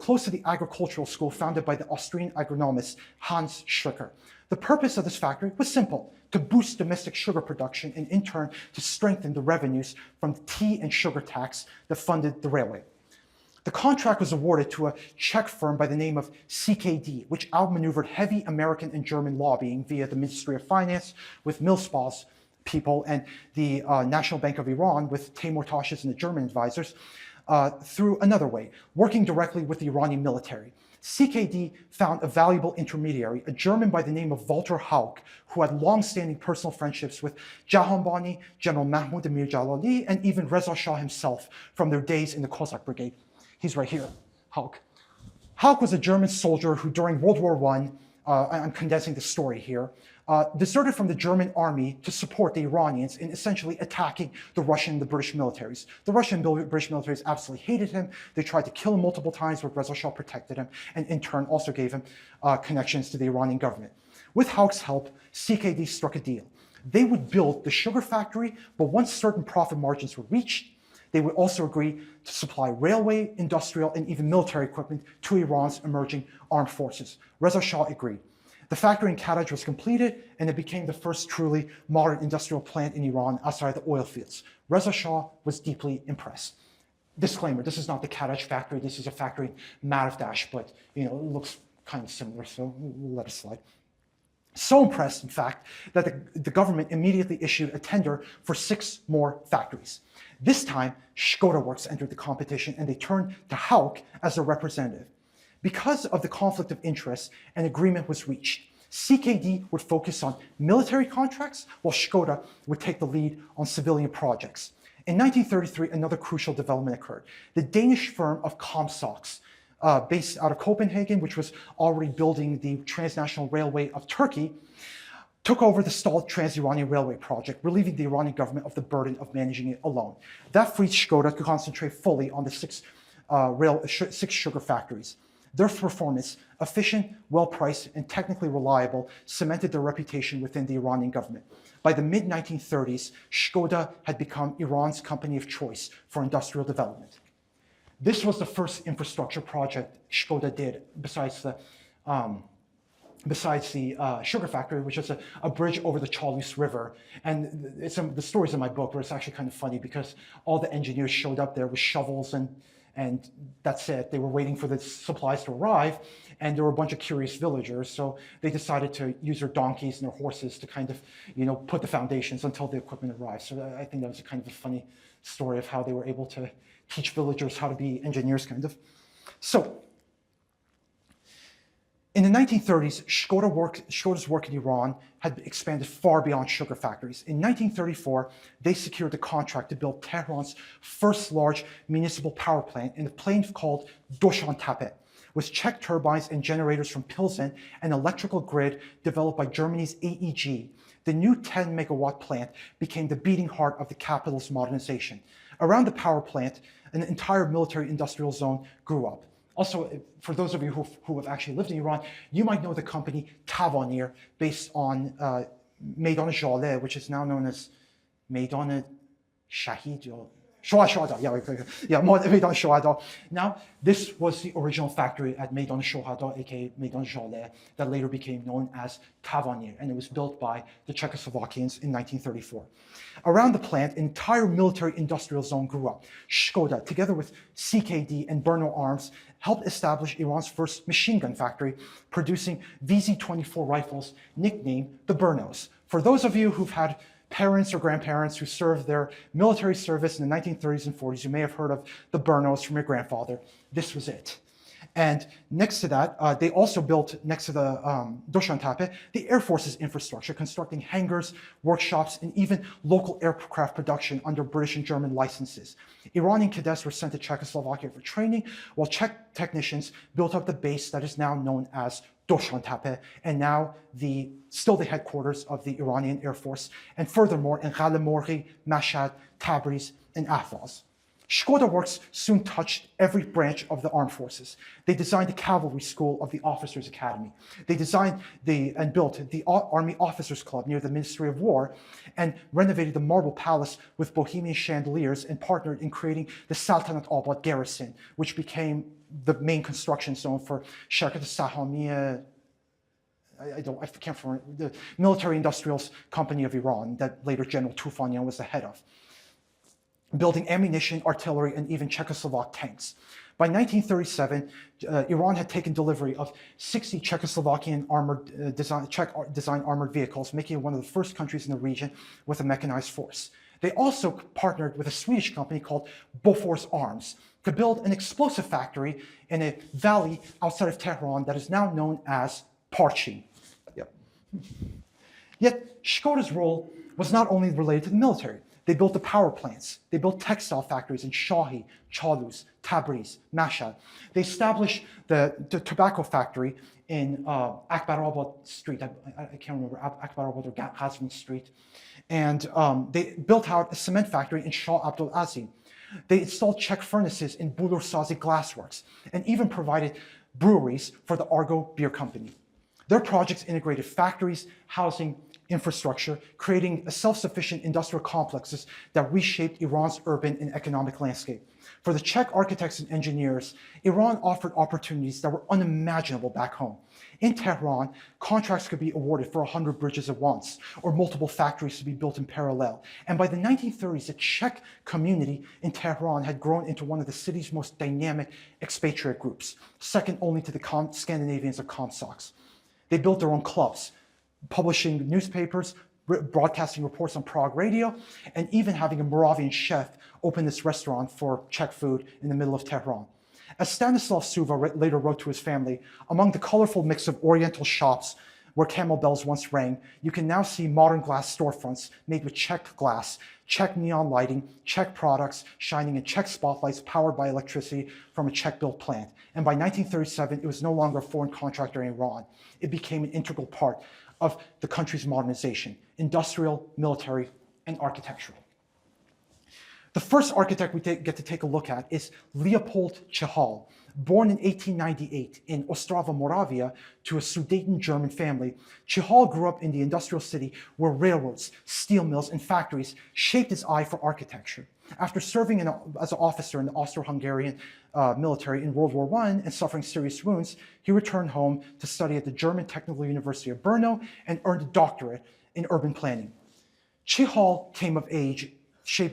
S1: close to the agricultural school founded by the Austrian agronomist Hans Schricker. The purpose of this factory was simple: to boost domestic sugar production and in turn to strengthen the revenues from the tea and sugar tax that funded the railway. The contract was awarded to a Czech firm by the name of CKD, which outmaneuvered heavy American and German lobbying via the Ministry of Finance with Millspaugh's people and the National Bank of Iran with Taimurtash's and the German advisors through another way, working directly with the Iranian military. CKD found a valuable intermediary, a German by the name of Walter Haug, who had long-standing personal friendships with Jahanbani, General Mahmoud Emir Jalali, and even Reza Shah himself from their days in the Cossack Brigade. He's right here, Haug. Haug was a German soldier who during World War I, I'm condensing the story here, deserted from the German army to support the Iranians in essentially attacking the Russian and the British militaries. The Russian and British militaries absolutely hated him. They tried to kill him multiple times, but Reza Shah protected him and in turn also gave him connections to the Iranian government. With Haug's help, CKD struck a deal. They would build the sugar factory, but once certain profit margins were reached, they would also agree to supply railway, industrial, and even military equipment to Iran's emerging armed forces. Reza Shah agreed. The factory in Karaj was completed, and it became the first truly modern industrial plant in Iran outside the oil fields. Reza Shah was deeply impressed. Disclaimer, this is not the Karaj factory. This is a factory in Madavdash, but it looks kind of similar, so we'll let it slide. So impressed, in fact, that the government immediately issued a tender for 6 more factories. This time, Skoda Works entered the competition, and they turned to Haug as their representative. Because of the conflict of interest, an agreement was reached. CKD would focus on military contracts, while Skoda would take the lead on civilian projects. In 1933, another crucial development occurred. The Danish firm of Kampsax, based out of Copenhagen, which was already building the transnational railway of Turkey, took over the stalled Trans-Iranian Railway project, relieving the Iranian government of the burden of managing it alone. That freed Skoda to concentrate fully on the six sugar factories. Their performance, efficient, well-priced, and technically reliable, cemented their reputation within the Iranian government. By the mid-1930s, Skoda had become Iran's company of choice for industrial development. This was the first infrastructure project Skoda did, besides the sugar factory, which is a bridge over the Chalus River. And the story's in my book, where it's actually kind of funny because all the engineers showed up there with shovels and that's it. They were waiting for the supplies to arrive, and there were a bunch of curious villagers, so they decided to use their donkeys and their horses to kind of, put the foundations until the equipment arrived. So I think that was a kind of a funny story of how they were able to teach villagers how to be engineers, kind of. So, in the 1930s, Skoda's work in Iran had expanded far beyond sugar factories. In 1934, they secured the contract to build Tehran's first large municipal power plant in a plain called Doshantepe, with Czech turbines and generators from Plzen, an electrical grid developed by Germany's AEG. The new 10-megawatt plant became the beating heart of the capital's modernization. Around the power plant, an entire military-industrial zone grew up. Also, for those of you who have actually lived in Iran, you might know the company Tavanir, based on Meydan Jaleh, which is now known as Meydan Shahid. Shohada, Meydan Shohada. Now, this was the original factory at Meydan Shohada, aka Meydan Jaleh, that later became known as Tavanir, and it was built by the Czechoslovakians in 1934. Around the plant, an entire military-industrial zone grew up. Skoda, together with CKD and Brno Arms, helped establish Iran's first machine gun factory, producing VZ-24 rifles, nicknamed the Brnos. For those of you who've had parents or grandparents who served their military service in the 1930s and 40s, you may have heard of the Brnos from your grandfather. This was it. And next to that, they also built, next to the Doshantepe, the Air Force's infrastructure, constructing hangars, workshops, and even local aircraft production under British and German licenses. Iranian cadets were sent to Czechoslovakia for training, while Czech technicians built up the base that is now known as Doshantepe, and now still the headquarters of the Iranian Air Force, and furthermore in Ghalemorghi, Mashhad, Tabriz, and Ahvaz. Skoda Works soon touched every branch of the armed forces. They designed the cavalry school of the Officers Academy. They designed and built the Army Officers Club near the Ministry of War, and renovated the Marble Palace with Bohemian chandeliers, and partnered in creating the Saltanat Abad garrison, which became the main construction zone for Sharkat Sahamiya, I can't remember, the military industrial company of Iran that later General Tufanian was the head of, building ammunition, artillery, and even Czechoslovak tanks. By 1937, Iran had taken delivery of 60 Czechoslovakian Czech design armored vehicles, making it one of the first countries in the region with a mechanized force. They also partnered with a Swedish company called Bofors Arms to build an explosive factory in a valley outside of Tehran that is now known as Parchin. Yep. Yet, Skoda's role was not only related to the military. They built the power plants. They built textile factories in Shahi, Chalus, Tabriz, Mashhad. They established the tobacco factory in Akbarabad Street. I can't remember, Akbarabad or Ghazvin Street. And they built out a cement factory in Shah Abdul Azim. They installed Czech furnaces in Bulursazi glassworks, and even provided breweries for the Argo Beer Company. Their projects integrated factories, housing, infrastructure, creating a self-sufficient industrial complexes that reshaped Iran's urban and economic landscape. For the Czech architects and engineers, Iran offered opportunities that were unimaginable back home. In Tehran, contracts could be awarded for 100 bridges at once, or multiple factories to be built in parallel. And by the 1930s, the Czech community in Tehran had grown into one of the city's most dynamic expatriate groups, second only to the Scandinavians of Kampsax. They built their own clubs, publishing newspapers, broadcasting reports on Prague radio, and even having a Moravian chef open this restaurant for Czech food in the middle of Tehran. As Stanislav Suva later wrote to his family, among the colorful mix of Oriental shops where camel bells once rang, you can now see modern glass storefronts made with Czech glass, Czech neon lighting, Czech products shining in Czech spotlights powered by electricity from a Czech-built plant. And by 1937, it was no longer a foreign contractor in Iran. It became an integral part of the country's modernization, industrial, military, and architectural. The first architect we get to take a look at is Leopold Czihal. Born in 1898 in Ostrava, Moravia, to a Sudeten German family, Czihal grew up in the industrial city where railroads, steel mills, and factories shaped his eye for architecture. After serving as an officer in the Austro-Hungarian military in World War I and suffering serious wounds, he returned home to study at the German Technical University of Brno and earned a doctorate in urban planning. Czihal came of age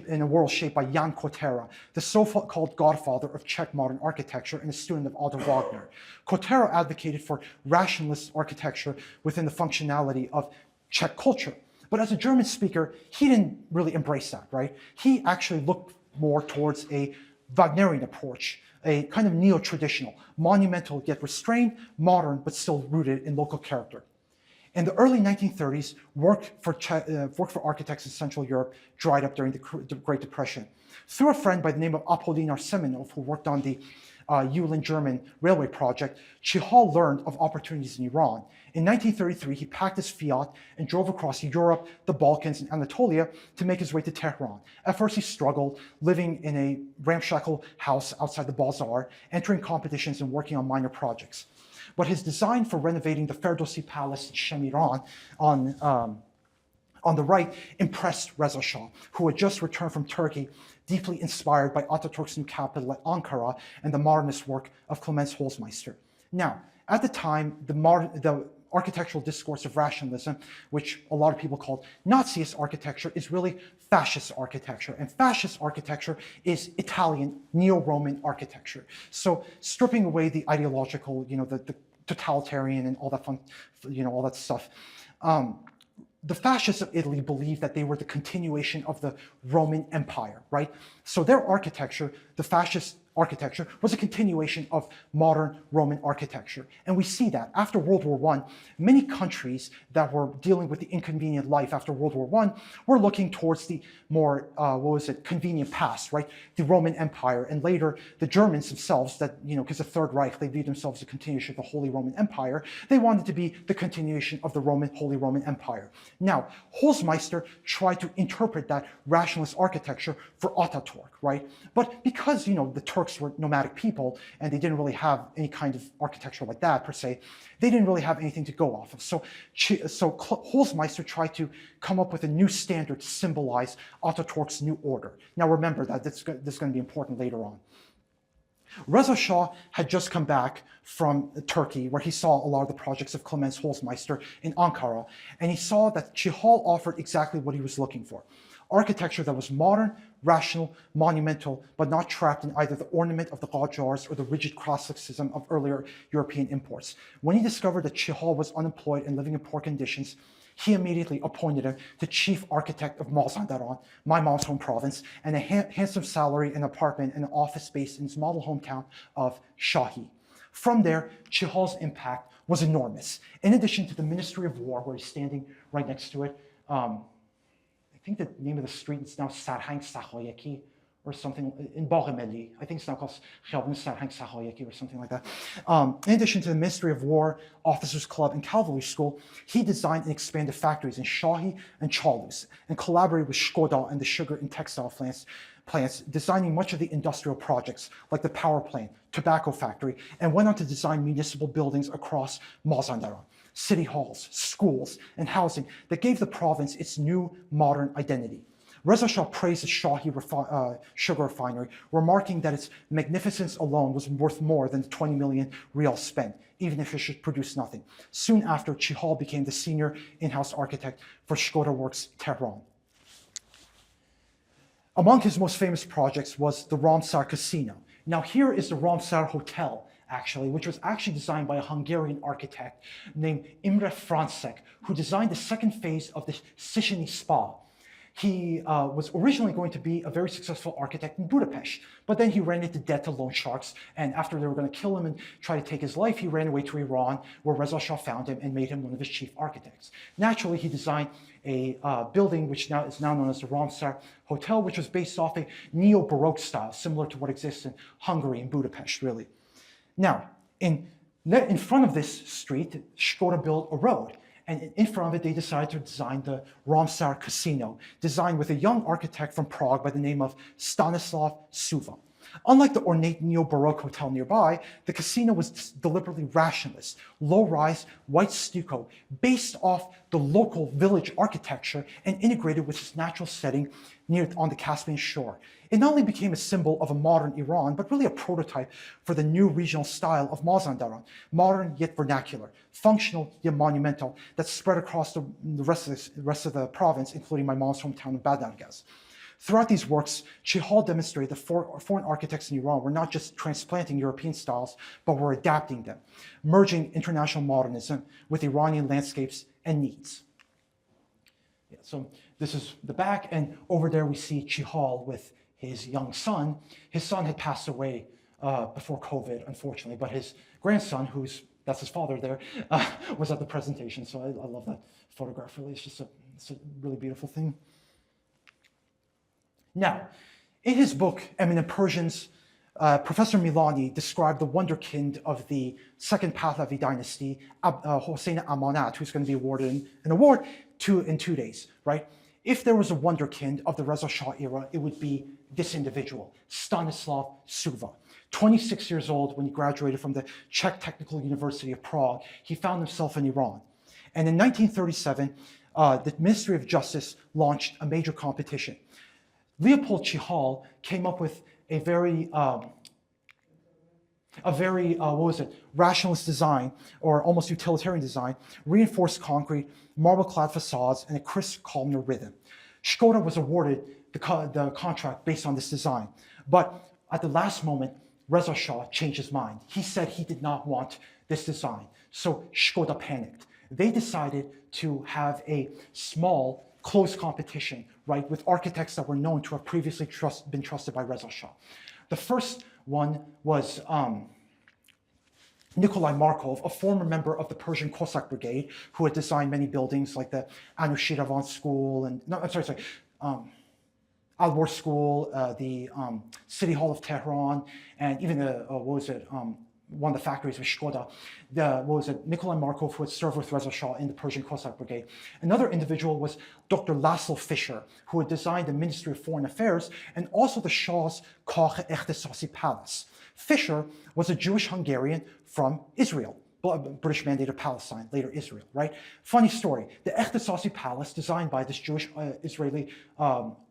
S1: in a world shaped by Jan Kotera, the so-called godfather of Czech modern architecture and a student of Otto Wagner. Kotera advocated for rationalist architecture within the functionality of Czech culture. But as a German speaker, he didn't really embrace that, right? He actually looked more towards a Wagnerian approach, a kind of neo-traditional, monumental yet restrained, modern but still rooted in local character. In the early 1930s, work for architects in Central Europe dried up during the Great Depression. Through a friend by the name of Apollinaire Semenov, who worked on the Yulin-German railway project, Czihal learned of opportunities in Iran. In 1933, he packed his Fiat and drove across Europe, the Balkans, and Anatolia to make his way to Tehran. At first, he struggled, living in a ramshackle house outside the bazaar, entering competitions and working on minor projects. But his design for renovating the Ferdowsi Palace in Shemiran on the right impressed Reza Shah, who had just returned from Turkey, deeply inspired by Ataturk's new capital at Ankara and the modernist work of Klemens Holzmeister. Now, at the time, the architectural discourse of rationalism, which a lot of people called Nazist architecture, is really fascist architecture. And fascist architecture is Italian neo-Roman architecture. So stripping away the ideological, the totalitarian and all that fun, all that stuff. The fascists of Italy believed that they were the continuation of the Roman Empire, right? So their architecture, the fascist architecture, was a continuation of modern Roman architecture. And we see that after World War I, many countries that were dealing with the inconvenient life after World War I were looking towards the more, convenient past, right? The Roman Empire, and later the Germans themselves, that, because the Third Reich, they viewed themselves as a continuation of the Holy Roman Empire. They wanted to be the continuation of the Holy Roman Empire. Now, Holzmeister tried to interpret that rationalist architecture for Ataturk, right? But because, the Turks were nomadic people and they didn't really have any kind of architecture like that per se, they didn't really have anything to go off of. So Holzmeister tried to come up with a new standard to symbolize Ataturk's new order. Now remember that this is going to be important later on. Reza Shah had just come back from Turkey, where he saw a lot of the projects of Klemens Holzmeister in Ankara, and he saw that Czihal offered exactly what he was looking for. Architecture that was modern, rational, monumental, but not trapped in either the ornament of the Qajars or the rigid classicism of earlier European imports. When he discovered that Czihal was unemployed and living in poor conditions, he immediately appointed him the chief architect of Mazandaran, my mom's home province, and a handsome salary and apartment and an office space in his model hometown of Shahi. From there, Chihal's impact was enormous. In addition to the Ministry of War, where he's standing right next to it, I think the name of the street is now Sarhang Sahoyeki or something, in Boghemeli. I think it's now called Khiyabun Sarhang Sahoyeki or something like that. In addition to the Ministry of War, Officers Club, and Cavalry School, he designed and expanded factories in Shahi and Chalus and collaborated with Skoda and the sugar and textile plants, designing much of the industrial projects like the power plant, tobacco factory, and went on to design municipal buildings across Mazandaran. City halls, schools, and housing that gave the province its new modern identity. Reza Shah praised the Shahi sugar refinery, remarking that its magnificence alone was worth more than the 20 million riyals spent, even if it should produce nothing. Soon after, Czihal became the senior in-house architect for Skoda Works Tehran. Among his most famous projects was the Ramsar Casino. Now here is the Ramsar Hotel, actually, which was actually designed by a Hungarian architect named Imre Francek, who designed the second phase of the Széchenyi Spa. He was originally going to be a very successful architect in Budapest, but then he ran into debt to loan sharks, and after they were going to kill him and try to take his life, he ran away to Iran, where Reza Shah found him and made him one of his chief architects. Naturally, he designed a building which is now known as the Ramsar Hotel, which was based off a neo-Baroque style, similar to what exists in Hungary and Budapest, really. Now, in front of this street, Skoda built a road. And in front of it, they decided to design the Ramsar Casino, designed with a young architect from Prague by the name of Stanislav Suva. Unlike the ornate neo-Baroque hotel nearby, the casino was deliberately rationalist, low-rise, white stucco, based off the local village architecture and integrated with its natural setting on the Caspian shore. It not only became a symbol of a modern Iran, but really a prototype for the new regional style of Mazandaran, modern yet vernacular, functional yet monumental, that spread across the rest of the province, including my mom's hometown of Badargaz. Throughout these works, Czihal demonstrated that foreign architects in Iran were not just transplanting European styles, but were adapting them, merging international modernism with Iranian landscapes and needs. Yeah, so this is the back, and over there we see Czihal with his young son. His son had passed away before COVID, unfortunately, but his grandson, that's his father there, was at the presentation. So I love that photograph, really. It's a really beautiful thing. Now, in his book, Eminent Persians, Professor Milani described the wonderkind of the Second Pahlavi dynasty, Hossein Amanat, who's going to be awarded an award in 2 days, right? If there was a wonderkind of the Reza Shah era, it would be this individual, Stanislav Suva. 26 years old when he graduated from the Czech Technical University of Prague, he found himself in Iran. And in 1937, the Ministry of Justice launched a major competition. Leopold Czihal came up with a very rationalist design, or almost utilitarian design, reinforced concrete, marble-clad facades, and a crisp columnar rhythm. Skoda was awarded the contract based on this design, but at the last moment, Reza Shah changed his mind. He said he did not want this design, so Skoda panicked. They decided to have a small, close competition, right, with architects that were known to have previously been trusted by Reza Shah. The first one was Nikolai Markov, a former member of the Persian Cossack Brigade, who had designed many buildings like the Anushiravan School and, Alvor School, the City Hall of Tehran, and even the, one of the factories of Skoda, Nikolai Markov, who had served with Reza Shah in the Persian Cossack Brigade. Another individual was Dr. Laszlo Fischer, who had designed the Ministry of Foreign Affairs and also the Shah's Kagh Ikhtisasi Palace. Fischer was a Jewish Hungarian from Israel, British mandated Palestine, later Israel, right? Funny story, the Ikhtisasi Palace, designed by this Jewish Israeli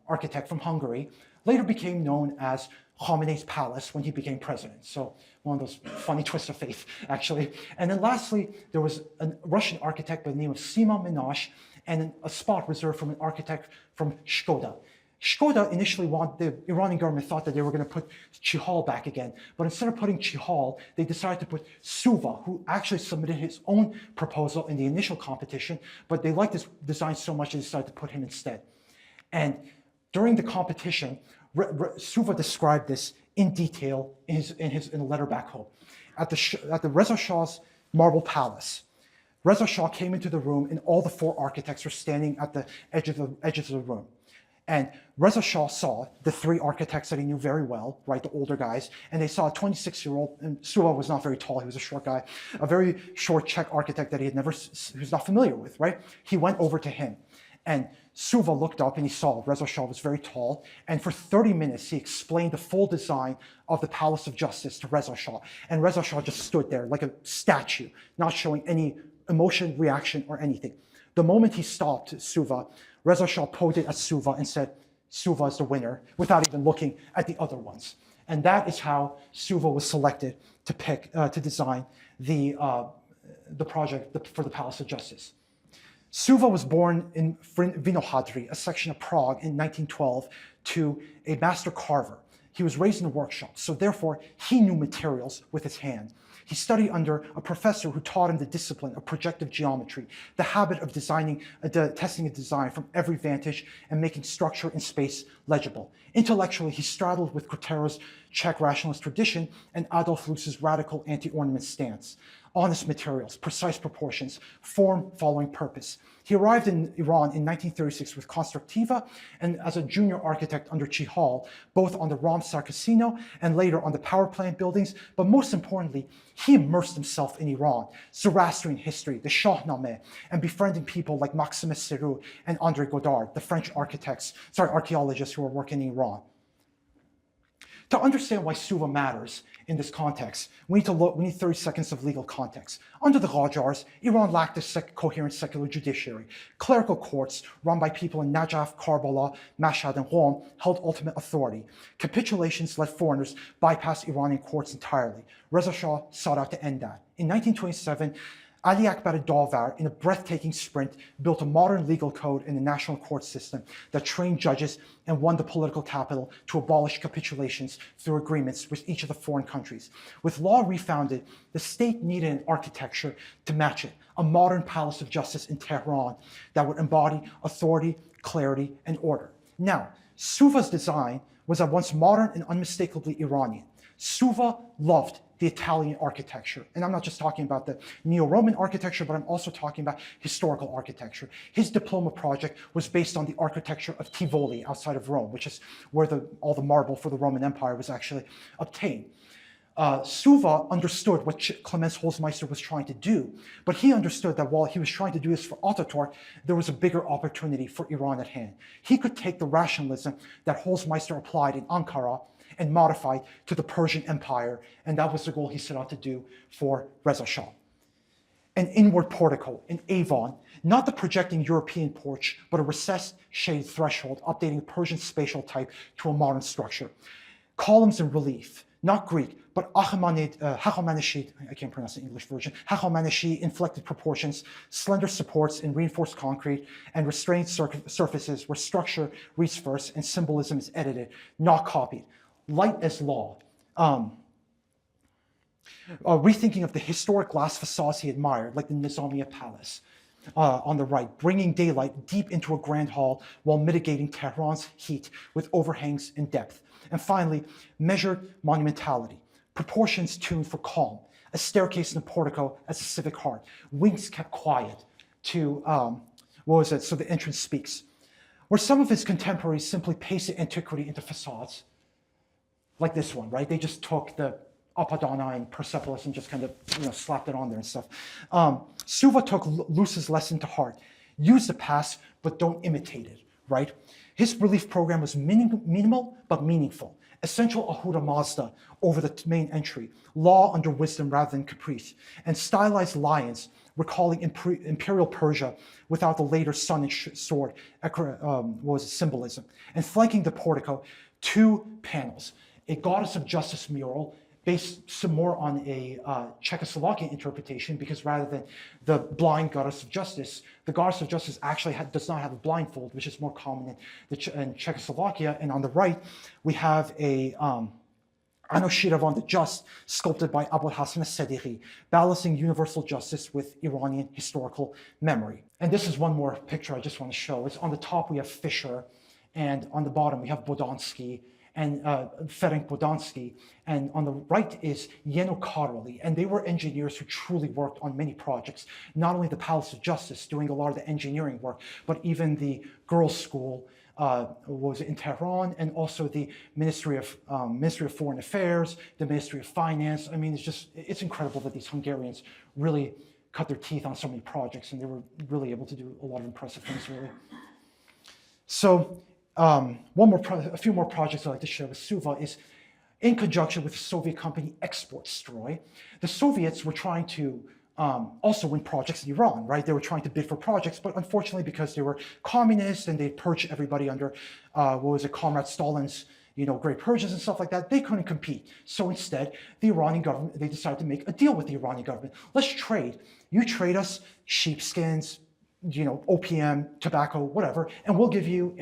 S1: architect from Hungary, later became known as Khamenei's palace when he became president. So one of those funny twists of fate, actually. And then lastly, there was a Russian architect by the name of Sima Minash, and a spot reserved from an architect from Skoda. Skoda initially the Iranian government thought that they were going to put Czihal back again, but instead of putting Czihal, they decided to put Suva, who actually submitted his own proposal in the initial competition, but they liked this design so much they decided to put him instead. And during the competition, Suva described this in detail in a letter back home. At the Reza Shah's marble palace, Reza Shah came into the room and all the four architects were standing at the edges of the room. And Reza Shah saw the three architects that he knew very well, right, the older guys, and they saw a 26-year-old, and Suva was not very tall, he was a short guy, a very short Czech architect that he was not familiar with, right? He went over to him, and Suva looked up and he saw Reza Shah was very tall, and for 30 minutes he explained the full design of the Palace of Justice to Reza Shah, and Reza Shah just stood there like a statue, not showing any emotion, reaction, or anything. The moment he stopped Suva, Reza Shah pointed at Suva and said, "Suva is the winner," without even looking at the other ones. And that is how Suva was selected to design the project for the Palace of Justice. Suva was born in Vinohradry, a section of Prague, in 1912 to a master carver. He was raised in a workshop, so therefore he knew materials with his hand. He studied under a professor who taught him the discipline of projective geometry, the habit of testing a design from every vantage and making structure and space legible. Intellectually, he straddled with Kutero's Czech rationalist tradition and Adolf Loos's radical anti-ornament stance. Honest materials, precise proportions, form following purpose. He arrived in Iran in 1936 with Constructiva and as a junior architect under Čihal, both on the Ramsar Casino and later on the power plant buildings. But most importantly, he immersed himself in Iran, Zoroastrian history, the Shahnameh, and befriending people like Maximus Serou and André Godard, the French archaeologists who were working in Iran. To understand why Suva matters in this context, we need 30 seconds of legal context. Under the Qajars, Iran lacked a coherent secular judiciary. Clerical courts run by people in Najaf, Karbala, Mashhad, and Qom held ultimate authority. Capitulations let foreigners bypass Iranian courts entirely. Reza Shah sought out to end that. In 1927, Ali Akbar Davar, in a breathtaking sprint, built a modern legal code in the national court system that trained judges and won the political capital to abolish capitulations through agreements with each of the foreign countries. With law refounded, the state needed an architecture to match it, a modern palace of justice in Tehran that would embody authority, clarity, and order. Now, Suva's design was at once modern and unmistakably Iranian. Suva loved the Italian architecture. And I'm not just talking about the Neo-Roman architecture, but I'm also talking about historical architecture. His diploma project was based on the architecture of Tivoli outside of Rome, which is where all the marble for the Roman Empire was actually obtained. Suva understood what Clemens Holzmeister was trying to do, but he understood that while he was trying to do this for Ataturk, there was a bigger opportunity for Iran at hand. He could take the rationalism that Holzmeister applied in Ankara and modified to the Persian Empire, and that was the goal he set out to do for Reza Shah. An inward portico, an Avon, not the projecting European porch, but a recessed shaded threshold, updating Persian spatial type to a modern structure. Columns in relief, not Greek, but Achaemenid, I can't pronounce the English version, Achaemenid inflected proportions, slender supports in reinforced concrete, and restrained surfaces where structure reads first and symbolism is edited, not copied. Light as law. Rethinking of the historic glass facades he admired, like the Nizamiya Palace on the right, bringing daylight deep into a grand hall while mitigating Tehran's heat with overhangs and depth. And finally, measured monumentality, proportions tuned for calm, a staircase in a portico as a civic heart, wings kept quiet to, so the entrance speaks. Where some of his contemporaries simply pasted antiquity into facades, like this one, right? They just took the Apadana and Persepolis and just kind of slapped it on there and stuff. Suva took Loos's lesson to heart. Use the past, but don't imitate it, right? His relief program was minimal but meaningful. Essential Ahura Mazda over the main entry, law under wisdom rather than caprice, and stylized lions recalling imperial Persia without the later sun and sword symbolism. And flanking the portico, 2 panels. A Goddess of Justice mural based some more on a Czechoslovakian interpretation, because rather than the blind Goddess of Justice, the Goddess of Justice actually does not have a blindfold, which is more common in Czechoslovakia. And on the right, we have a Anoshiravan the Just, sculpted by Abul Hassan al-Sadiqi, balancing universal justice with Iranian historical memory. And this is one more picture I just want to show. It's on the top we have Fischer, and on the bottom we have Bodansky, and Ferenc Bodansky, and on the right is Jeno Karoli, and they were engineers who truly worked on many projects, not only the Palace of Justice, doing a lot of the engineering work, but even the girls' school was in Tehran, and also the Ministry of Foreign Affairs, the Ministry of Finance. I mean, it's incredible that these Hungarians really cut their teeth on so many projects, and they were really able to do a lot of impressive things, really. So, a few more projects I'd like to share with Suva is in conjunction with the Soviet company Exportstroy. The Soviets were trying to also win projects in Iran, right? They were trying to bid for projects, but unfortunately, because they were communists and they purged everybody under, Comrade Stalin's, Great Purges and stuff like that, they couldn't compete. So instead, the Iranian government, they decided to make a deal with the Iranian government. Let's trade. You trade us sheepskins, opium, tobacco, whatever, and we'll give you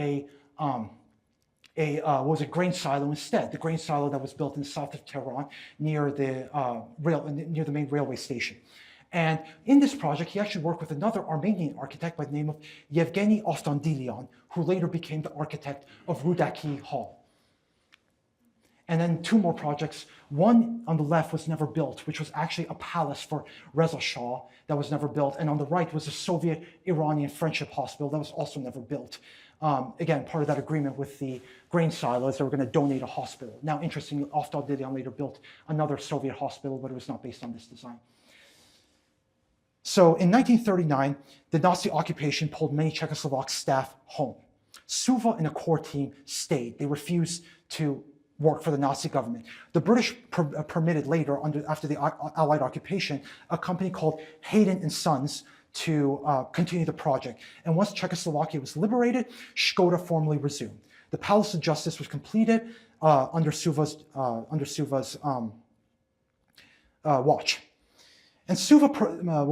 S1: a grain silo instead, the grain silo that was built in the south of Tehran near the main railway station. And in this project, he actually worked with another Armenian architect by the name of Eugene Aftandilian, who later became the architect of Rudaki Hall. And then two more projects. One on the left was never built, which was actually a palace for Reza Shah that was never built. And on the right was a Soviet-Iranian friendship hospital that was also never built. Again, part of that agreement with the grain silos, they were going to donate a hospital. Now, interestingly, Aftandilian later built another Soviet hospital, but it was not based on this design. So in 1939, the Nazi occupation pulled many Czechoslovak staff home. Suva and a core team stayed. They refused to work for the Nazi government. The British permitted later, after the Allied occupation, a company called Hayden and Sons to continue the project. And once Czechoslovakia was liberated, Skoda formally resumed. The Palace of Justice was completed under Suva's watch. And Suva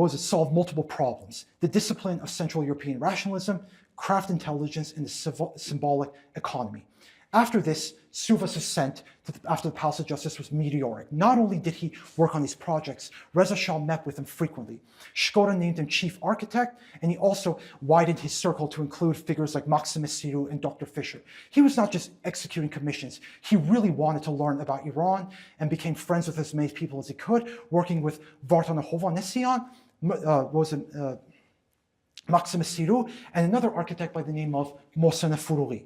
S1: solved multiple problems: the discipline of Central European rationalism, craft intelligence, and the symbolic economy. After this, Suva's ascent after the Palace of Justice was meteoric. Not only did he work on these projects, Reza Shah met with him frequently. Skoda named him chief architect, and he also widened his circle to include figures like Maxim Siru and Dr. Fischer. He was not just executing commissions. He really wanted to learn about Iran and became friends with as many people as he could, working with Vartana Hovhannisyan, Maxim Siru, and another architect by the name of Mohsen Foroughi.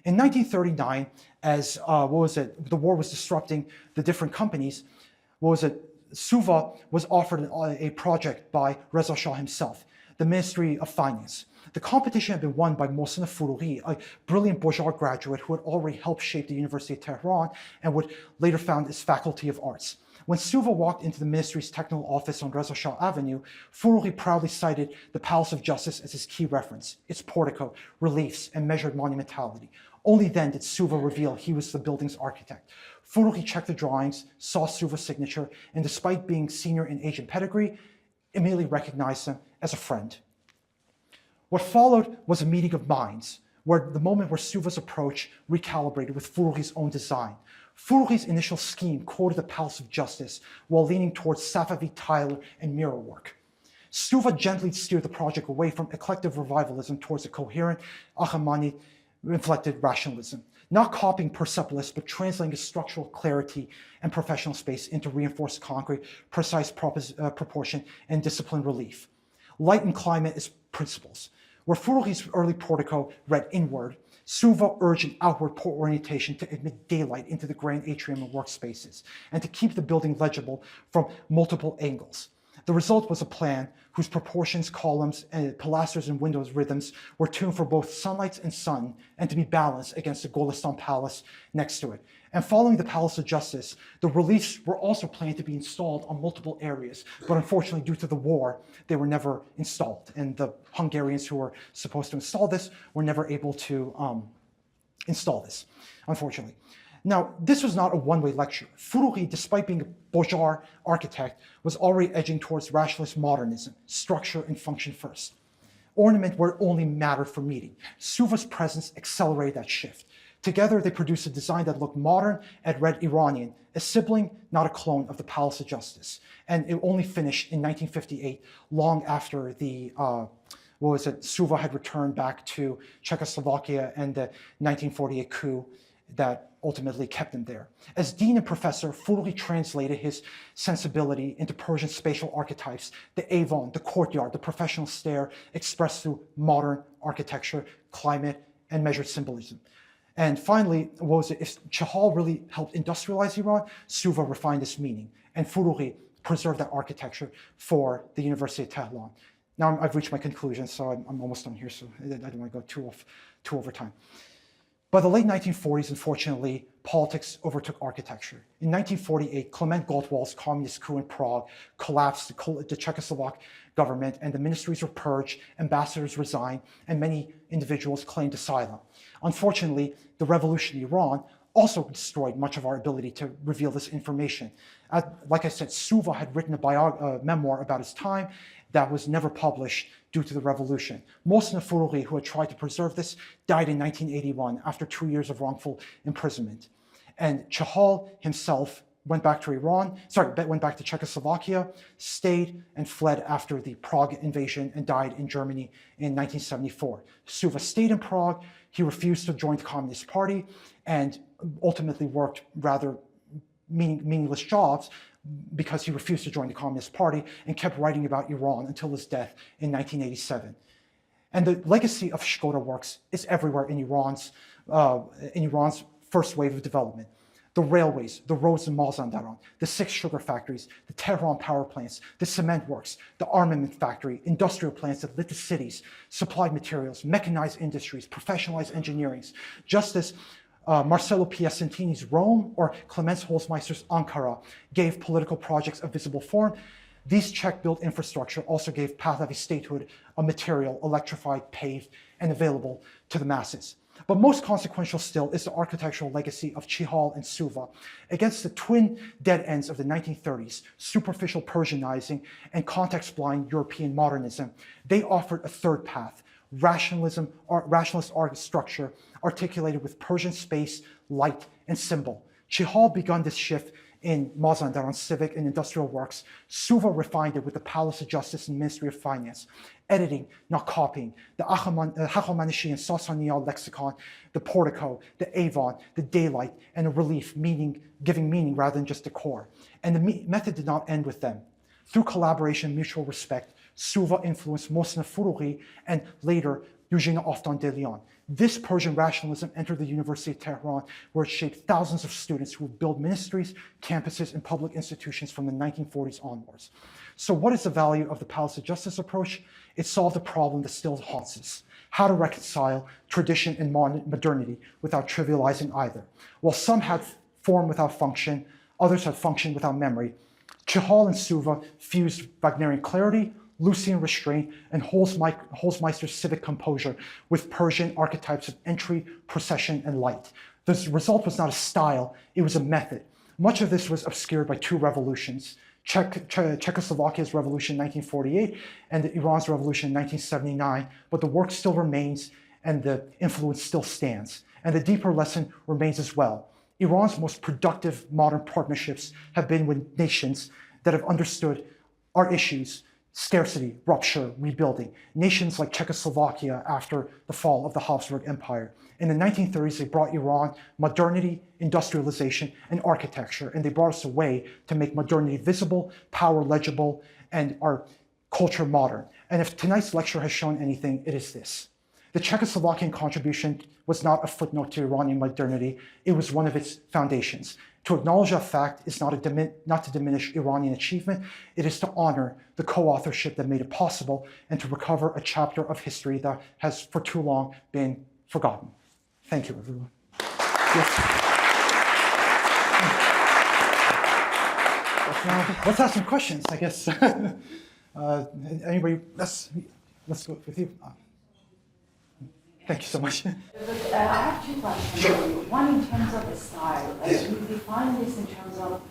S1: In 1939, as the war was disrupting the different companies, Suva was offered a project by Reza Shah himself, the Ministry of Finance. The competition had been won by Mohsen Foroughi, a brilliant Bojar graduate who had already helped shape the University of Tehran and would later found its Faculty of Arts. When Suva walked into the ministry's technical office on Reza Shah Avenue, Foroughi proudly cited the Palace of Justice as his key reference, its portico, reliefs, and measured monumentality. Only then did Suva reveal he was the building's architect. Foroughi checked the drawings, saw Suva's signature, and despite being senior in age and pedigree, immediately recognized him as a friend. What followed was a meeting of minds, the moment where Suva's approach recalibrated with Foroughi's own design. Foroughi's initial scheme quoted the Palace of Justice while leaning towards Safavid tile and mirror work. Suva gently steered the project away from eclectic revivalism towards a coherent Achaemenid inflected rationalism, not copying Persepolis, but translating its structural clarity and professional space into reinforced concrete, precise proportion, and disciplined relief. Light and climate as principles. Where Foroughi's early portico read inward, Suva urged an outward port orientation to admit daylight into the grand atrium and workspaces, and to keep the building legible from multiple angles. The result was a plan whose proportions, columns, and pilasters and windows rhythms were tuned for both sunlight and sun, and to be balanced against the Golistan Palace next to it. And following the Palace of Justice, the reliefs were also planned to be installed on multiple areas, but unfortunately, due to the war, they were never installed. And the Hungarians who were supposed to install this were never able to install this, unfortunately. Now, this was not a one-way lecture. Foroughi, despite being a Bojar architect, was already edging towards rationalist modernism, structure and function first. Ornament where it only mattered for meeting. Suva's presence accelerated that shift. Together, they produced a design that looked modern and read Iranian, a sibling, not a clone, of the Palace of Justice. And it only finished in 1958, long after the Suva had returned back to Czechoslovakia and the 1948 coup that ultimately kept him there. As dean and professor, Foroughi translated his sensibility into Persian spatial archetypes, the avon, the courtyard, the professional stair, expressed through modern architecture, climate, and measured symbolism. And finally, if Czihal really helped industrialize Iran, Suva refined this meaning, and Foroughi preserved that architecture for the University of Tehran. Now I've reached my conclusion, so I'm almost done here, so I don't want to go too over time. By the late 1940s, unfortunately, politics overtook architecture. In 1948, Klement Gottwald's communist coup in Prague collapsed the Czechoslovak government, and the ministries were purged, ambassadors resigned, and many individuals claimed asylum. Unfortunately, the revolution in Iran also destroyed much of our ability to reveal this information. Like I said, Suva had written a memoir about his time that was never published due to the revolution. Mohsen and Foroughi, who had tried to preserve this, died in 1981 after 2 years of wrongful imprisonment. And Čihal himself went back to Czechoslovakia, stayed and fled after the Prague invasion, and died in Germany in 1974. Suva stayed in Prague. He refused to join the Communist Party and ultimately worked rather meaningless jobs because he refused to join the Communist Party and kept writing about Iran until his death in 1987. And the legacy of Skoda Works is everywhere in Iran's first wave of development. The railways, the roads in Mazandaran, the 6 sugar factories, the Tehran power plants, the cement works, the armament factory, industrial plants that lit the cities, supplied materials, mechanized industries, professionalized engineering. Just as Marcello Piacentini's Rome or Clemens Holzmeister's Ankara gave political projects a visible form, these Czech-built infrastructure also gave Pahlavi statehood a material, electrified, paved, and available to the masses. But most consequential still is the architectural legacy of Čihal and Suva. Against the twin dead ends of the 1930s, superficial Persianizing and context-blind European modernism, they offered a third path, rationalist art structure articulated with Persian space, light, and symbol. Čihal begun this shift in Mazandaran civic and industrial works. Suva refined it with the Palace of Justice and Ministry of Finance, editing, not copying, the Achaemenid and Sasanian lexicon, the portico, the avon, the daylight, and the relief, giving meaning rather than just decor. And the method did not end with them. Through collaboration and mutual respect, Suva influenced Mohsen Foroughi and later Eugene Aftandilian. This Persian rationalism entered the University of Tehran, where it shaped thousands of students who would build ministries, campuses, and public institutions from the 1940s onwards. So what is the value of the Palace of Justice approach? It solved a problem that still haunts us: how to reconcile tradition and modernity without trivializing either. While some had form without function, others had function without memory. Čihal and Suva fused Wagnerian clarity, Lucian restraint, and Holzmeister's civic composure with Persian archetypes of entry, procession, and light. The result was not a style, it was a method. Much of this was obscured by 2 revolutions: Czechoslovakia's revolution in 1948 and Iran's revolution in 1979, but the work still remains and the influence still stands. And the deeper lesson remains as well. Iran's most productive modern partnerships have been with nations that have understood our issues: scarcity, rupture, rebuilding. Nations like Czechoslovakia after the fall of the Habsburg Empire. In the 1930s, they brought Iran modernity, industrialization, and architecture, and they brought us a way to make modernity visible, power legible, and our culture modern. And if tonight's lecture has shown anything, it is this: the Czechoslovakian contribution was not a footnote to Iranian modernity, it was one of its foundations. To acknowledge that fact is not to diminish Iranian achievement, it is to honor the co-authorship that made it possible and to recover a chapter of history that has for too long been forgotten. Thank you, everyone. Yes. Let's ask some questions, I guess. Anybody, let's go with you. Thank you so much.
S2: I have 2 questions for you. One in terms of the style.
S3: Yes.
S2: You define this in terms of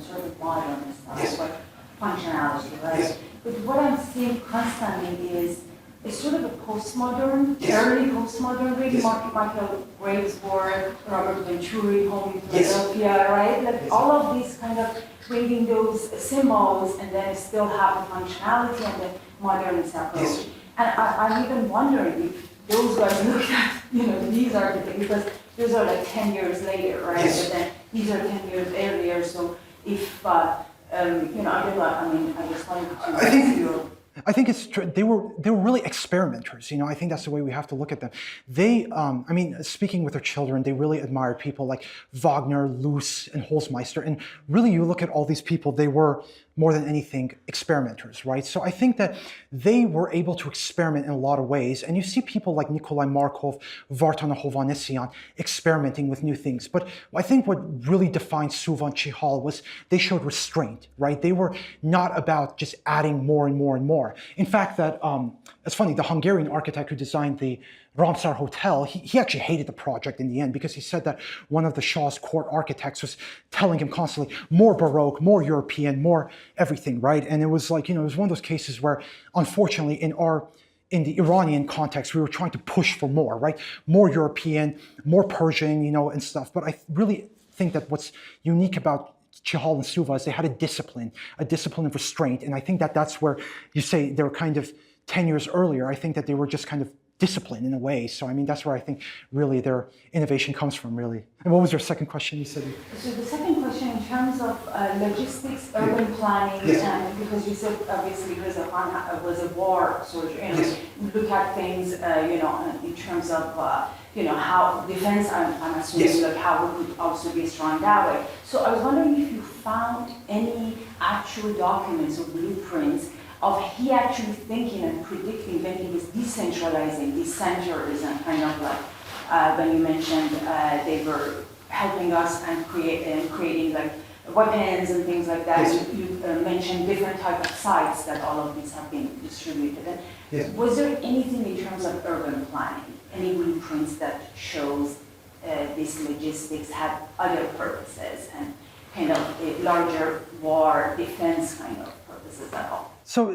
S2: sort of modern style,
S3: Yes.
S2: but functionality, right?
S3: Yes.
S2: But what I'm seeing constantly is sort of a postmodern,
S3: Yes.
S2: early postmodern, really
S3: Yes.
S2: Michael Graves' work, Robert Venturi, Home in
S3: Yes.
S2: Philadelphia, right? Like
S3: Yes.
S2: all of these kind of creating those symbols and then still have the functionality and the modernist approach.
S3: Yes.
S2: And I'm even wondering if those guys look at, these architects, because those are like 10 years later, right?
S3: Yes.
S2: But then these are 10 years earlier, so if, I don't know, I just wanted to ask you.
S1: I think it's true. They were really experimenters. I think that's the way we have to look at them. They, speaking with their children, they really admired people like Wagner, Luce, and Holzmeister. And really, you look at all these people, they were more than anything experimenters, right? So I think that they were able to experiment in a lot of ways. And you see people like Nikolai Markov, Vartan Hovhannisyan experimenting with new things. But I think what really defined Suva and Čihal was they showed restraint, right? They were not about just adding more and more and more. In fact, it's funny, the Hungarian architect who designed the Ramsar Hotel, he actually hated the project in the end because he said that one of the Shah's court architects was telling him constantly, more Baroque, more European, more everything, right? And it was like, it was one of those cases where, unfortunately, in the Iranian context, we were trying to push for more, right? More European, more Persian, and stuff. But I really think that what's unique about Czihal and Suva is they had a discipline of restraint. And I think that that's where you say they were kind of 10 years earlier. I think that they were just kind of disciplined in a way. So, I mean, that's where I think really their innovation comes from, really. And what was your second question? You said.
S2: So the second question in terms of logistics, urban planning, and because you said obviously Reza Khan was a war soldier, look at things, in terms of, how defense, I'm assuming, like how it could also be strong that way. So I was wondering if you found any actual documents or blueprints of he actually thinking and predicting when he was decentralizing, decentrism, kind of like when you mentioned they were helping us and creating like weapons and things like that. Yes. You mentioned different type of sites that all of these have been distributed. And yes. Was there anything in terms of urban planning, any blueprints that shows this logistics had other purposes and kind of a larger war defense kind of purposes at all?
S1: So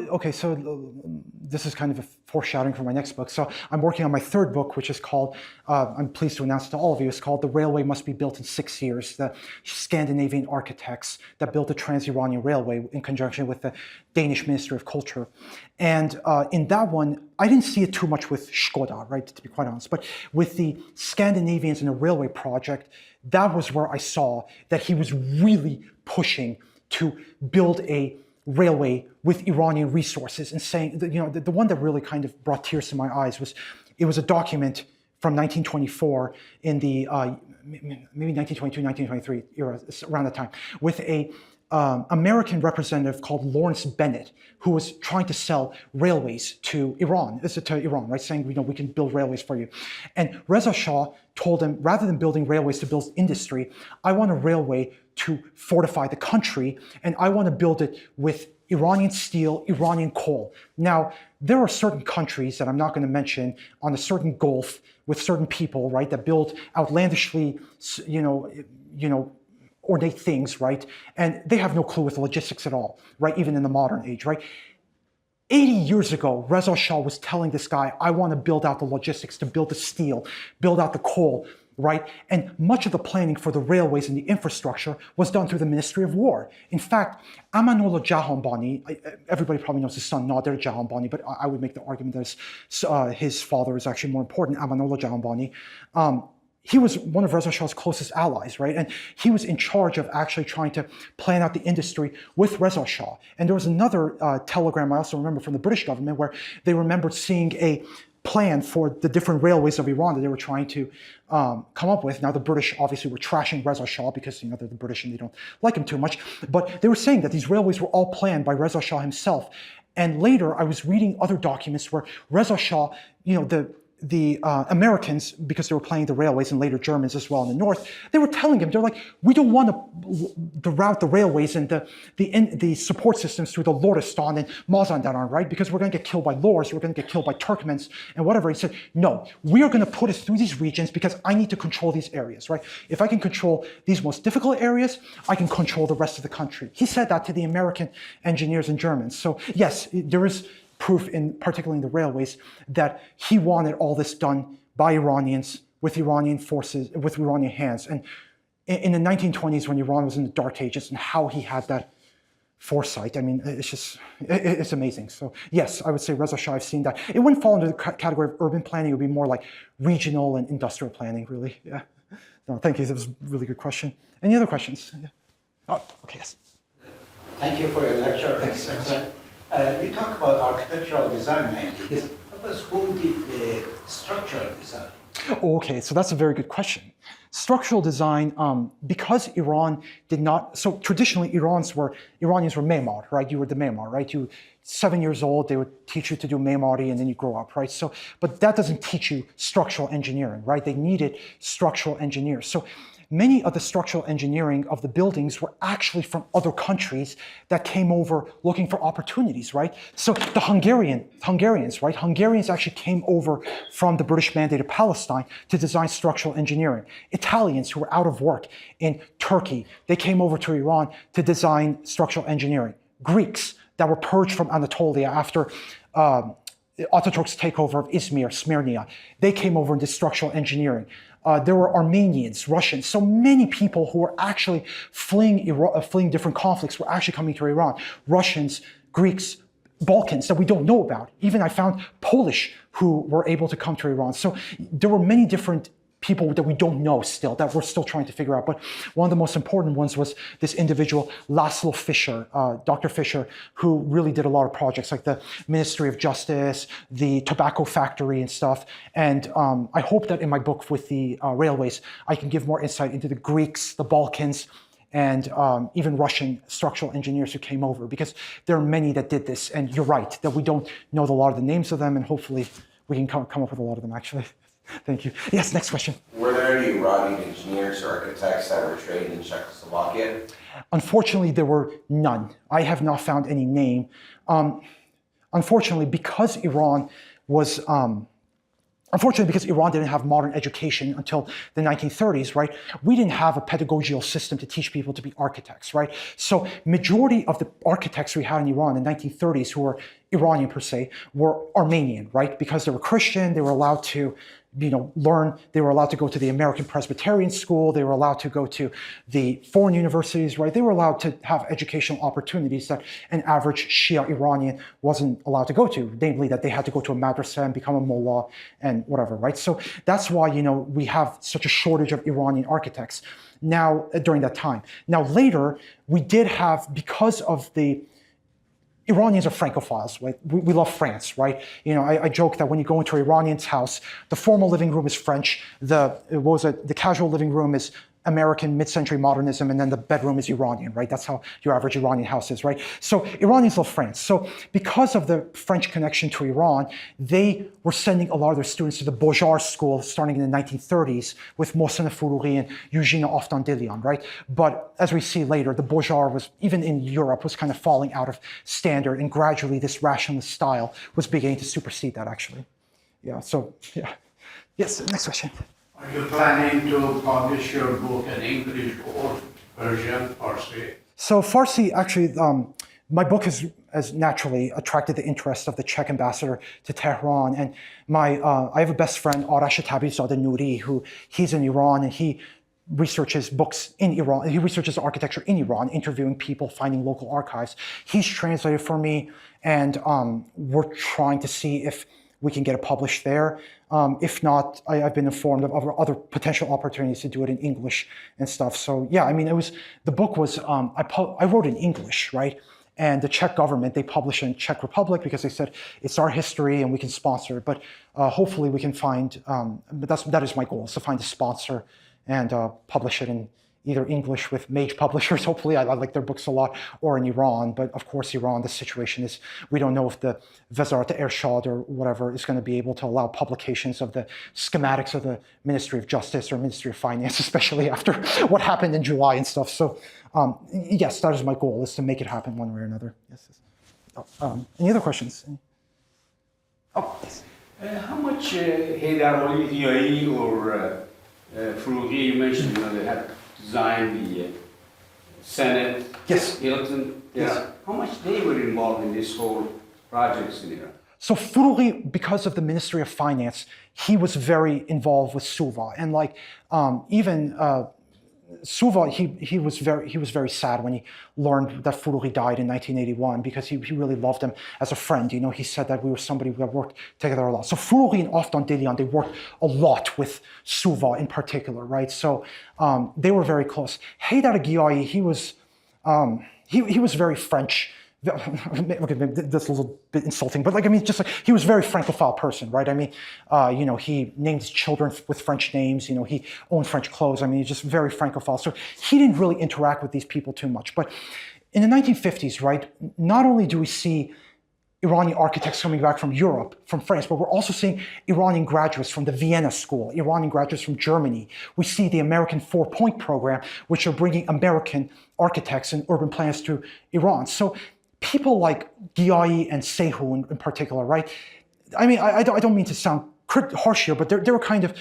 S1: this is kind of a foreshadowing for my next book. So I'm working on my third book, which is called, I'm pleased to announce to all of you, it's called The Railway Must Be Built in 6 Years, the Scandinavian architects that built the Trans-Iranian Railway in conjunction with the Danish Ministry of Culture. And in that one, I didn't see it too much with Skoda, right, to be quite honest, but with the Scandinavians in the railway project, that was where I saw that he was really pushing to build a railway with Iranian resources, and saying, the one that really kind of brought tears to my eyes was, it was a document from 1924 in the maybe 1922, 1923 era, around that time, with a American representative called Lawrence Bennett, who was trying to sell railways to Iran, right, saying, we can build railways for you. And Reza Shah told him, rather than building railways to build industry, I want a railway to fortify the country, and I want to build it with Iranian steel, Iranian coal. Now, there are certain countries that I'm not going to mention on a certain Gulf with certain people, right, that build outlandishly, ornate things, right, and they have no clue with logistics at all, right, even in the modern age, right. 80 years ago, Reza Shah was telling this guy, I want to build out the logistics, to build the steel, build out the coal, right? And much of the planning for the railways and the infrastructure was done through the Ministry of War. In fact, Amanullah Jahanbani, everybody probably knows his son Nadir Jahanbani, but I would make the argument that his father is actually more important, Amanullah Jahanbani. He was one of Reza Shah's closest allies, right? And he was in charge of actually trying to plan out the industry with Reza Shah. And there was another telegram I also remember from the British government where they remembered seeing a plan for the different railways of Iran that they were trying to come up with. Now, the British obviously were trashing Reza Shah because they're the British and they don't like him too much. But they were saying that these railways were all planned by Reza Shah himself. And later, I was reading other documents where Reza Shah, the Americans, because they were planning the railways, and later Germans as well in the north, they were telling him, they're like, we don't want to route the railways and the support systems through the Lorestan and Mazandaran, right? Because we're going to get killed by Lors, we're going to get killed by Turkmens and whatever. He said, no, we are going to put it through these regions because I need to control these areas, right? If I can control these most difficult areas, I can control the rest of the country. He said that to the American engineers and Germans. So yes, there is proof, particularly in the railways, that he wanted all this done by Iranians, with Iranian forces, with Iranian hands. And in the 1920s, when Iran was in the dark ages, and how he had that foresight, I mean, it's amazing. So yes, I would say Reza Shah, I've seen that. It wouldn't fall into the category of urban planning. It would be more like regional and industrial planning, really. Yeah. No, thank you. That was a really good question. Any other questions? Yeah. Oh, okay, yes.
S3: Thank you for your lecture. Thanks. You talk about architectural design mainly. Yes. Who did the structural design?
S1: Okay, so that's a very good question. Structural design, because Iran did not, so traditionally Iranians were Memar, right? You were the Memar, right? 7 years old, they would teach you to do Memari and then you grow up, right? So, but that doesn't teach you structural engineering, right? They needed structural engineers. So many of the structural engineering of the buildings were actually from other countries that came over looking for opportunities, right? So the Hungarians, right? Hungarians actually came over from the British Mandate of Palestine to design structural engineering. Italians who were out of work in Turkey, they came over to Iran to design structural engineering. Greeks that were purged from Anatolia after Ataturk's takeover of Izmir, Smyrna, they came over and did structural engineering. There were Armenians, Russians, so many people who were actually fleeing different conflicts were actually coming to Iran. Russians, Greeks, Balkans that we don't know about. Even I found Polish who were able to come to Iran. So there were many different people that we don't know still, that we're still trying to figure out. But one of the most important ones was this individual, Laszlo Fischer, Dr. Fischer, who really did a lot of projects like the Ministry of Justice, the tobacco factory and stuff. And I hope that in my book with the railways, I can give more insight into the Greeks, the Balkans, and even Russian structural engineers who came over, because there are many that did this. And you're right, that we don't know a lot of the names of them, and hopefully we can come up with a lot of them, actually. Thank you. Yes, next question.
S4: Were there any Iranian engineers or architects that were trained in Czechoslovakia?
S1: Unfortunately, there were none. I have not found any name. Unfortunately, because Iran didn't have modern education until the 1930s, right? We didn't have a pedagogical system to teach people to be architects, right? So majority of the architects we had in Iran in the 1930s who were Iranian per se were Armenian, right? Because they were Christian, they were allowed to learn, they were allowed to go to the American Presbyterian school, they were allowed to go to the foreign universities, right? They were allowed to have educational opportunities that an average Shia Iranian wasn't allowed to go to, namely that they had to go to a madrasa and become a mullah and whatever, right? So that's why, we have such a shortage of Iranian architects now during that time. Now later, we did have, because of the Iranians are Francophiles, right? We love France, right? I joke that when you go into an Iranian's house, the formal living room is French, the casual living room is American mid-century modernism, and then the bedroom is Iranian, right? That's how your average Iranian house is, right? So Iranians love France. So because of the French connection to Iran, they were sending a lot of their students to the Beaux-Arts school starting in the 1930s with Mohsen Foroughi and Eugene Aftandilian, right? But as we see later, the Beaux-Arts was, even in Europe, was kind of falling out of standard, and gradually this rationalist style was beginning to supersede that, actually. Yeah, so, yeah. Yes, next question.
S5: Are you planning to publish your book in English or Persian, Farsi?
S1: So Farsi, actually, my book has naturally attracted the interest of the Czech ambassador to Tehran. And I have a best friend, Arash Tabizadeh Nouri, he's in Iran, and he researches books in Iran. He researches architecture in Iran, interviewing people, finding local archives. He's translated for me, and we're trying to see if we can get it published there. If not, I've been informed of other potential opportunities to do it in English and stuff. So yeah, the book was, I wrote in English, right? And the Czech government, they publish in Czech Republic because they said it's our history and we can sponsor it. But hopefully we can find, but that is my goal, is to find a sponsor and publish it in either English with Mage Publishers, hopefully, I like their books a lot, or in Iran. But of course, Iran, the situation is, we don't know if the Vezarat Ershad or whatever is going to be able to allow publications of the schematics of the Ministry of Justice or Ministry of Finance, especially after what happened in July and stuff. So yes, that is my goal, is to make it happen one way or another. Yes. Any other questions? Oh, yes.
S6: How much Haydar Alirezaieyan or Foroughi, you mentioned, they had designed the Senate,
S1: yes.
S6: Hilton.
S1: Yes.
S6: How much they were involved in this whole project in Iran?
S1: So Foroughi, because of the Ministry of Finance, he was very involved with Suva, and even Suva, he was very sad when he learned that Foroughi died in 1981, because he really loved him as a friend. He said that we were somebody we had worked together a lot. So Foroughi and Aftandilian, they worked a lot with Suva in particular, right? So they were very close. Haydar Alirezaieyan, he was very French. Okay, that's a little bit insulting, but he was a very Francophile person, right? He named his children with French names, he owned French clothes. He's just very Francophile. So he didn't really interact with these people too much. But in the 1950s, right, not only do we see Iranian architects coming back from Europe, from France, but we're also seeing Iranian graduates from the Vienna School, Iranian graduates from Germany. We see the American 4-point program, which are bringing American architects and urban planners to Iran. So people like Giai and Seyhoun in particular, right? I mean, I don't mean to sound harsh here, but they were kind of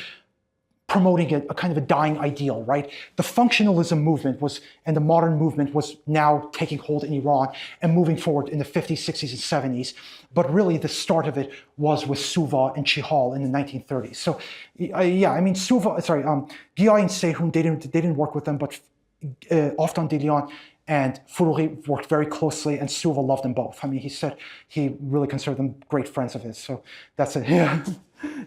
S1: promoting a kind of a dying ideal, right? The functionalism movement and the modern movement was now taking hold in Iran and moving forward in the 50s, 60s, and 70s. But really the start of it was with Suva and Czihal in the 1930s. So yeah, I mean, Giai and Seyhoun, they didn't work with them, but Aftandilian and Foroughi worked very closely, and Suva loved them both. I mean, he said he really considered them great friends of his. So that's it. Yeah,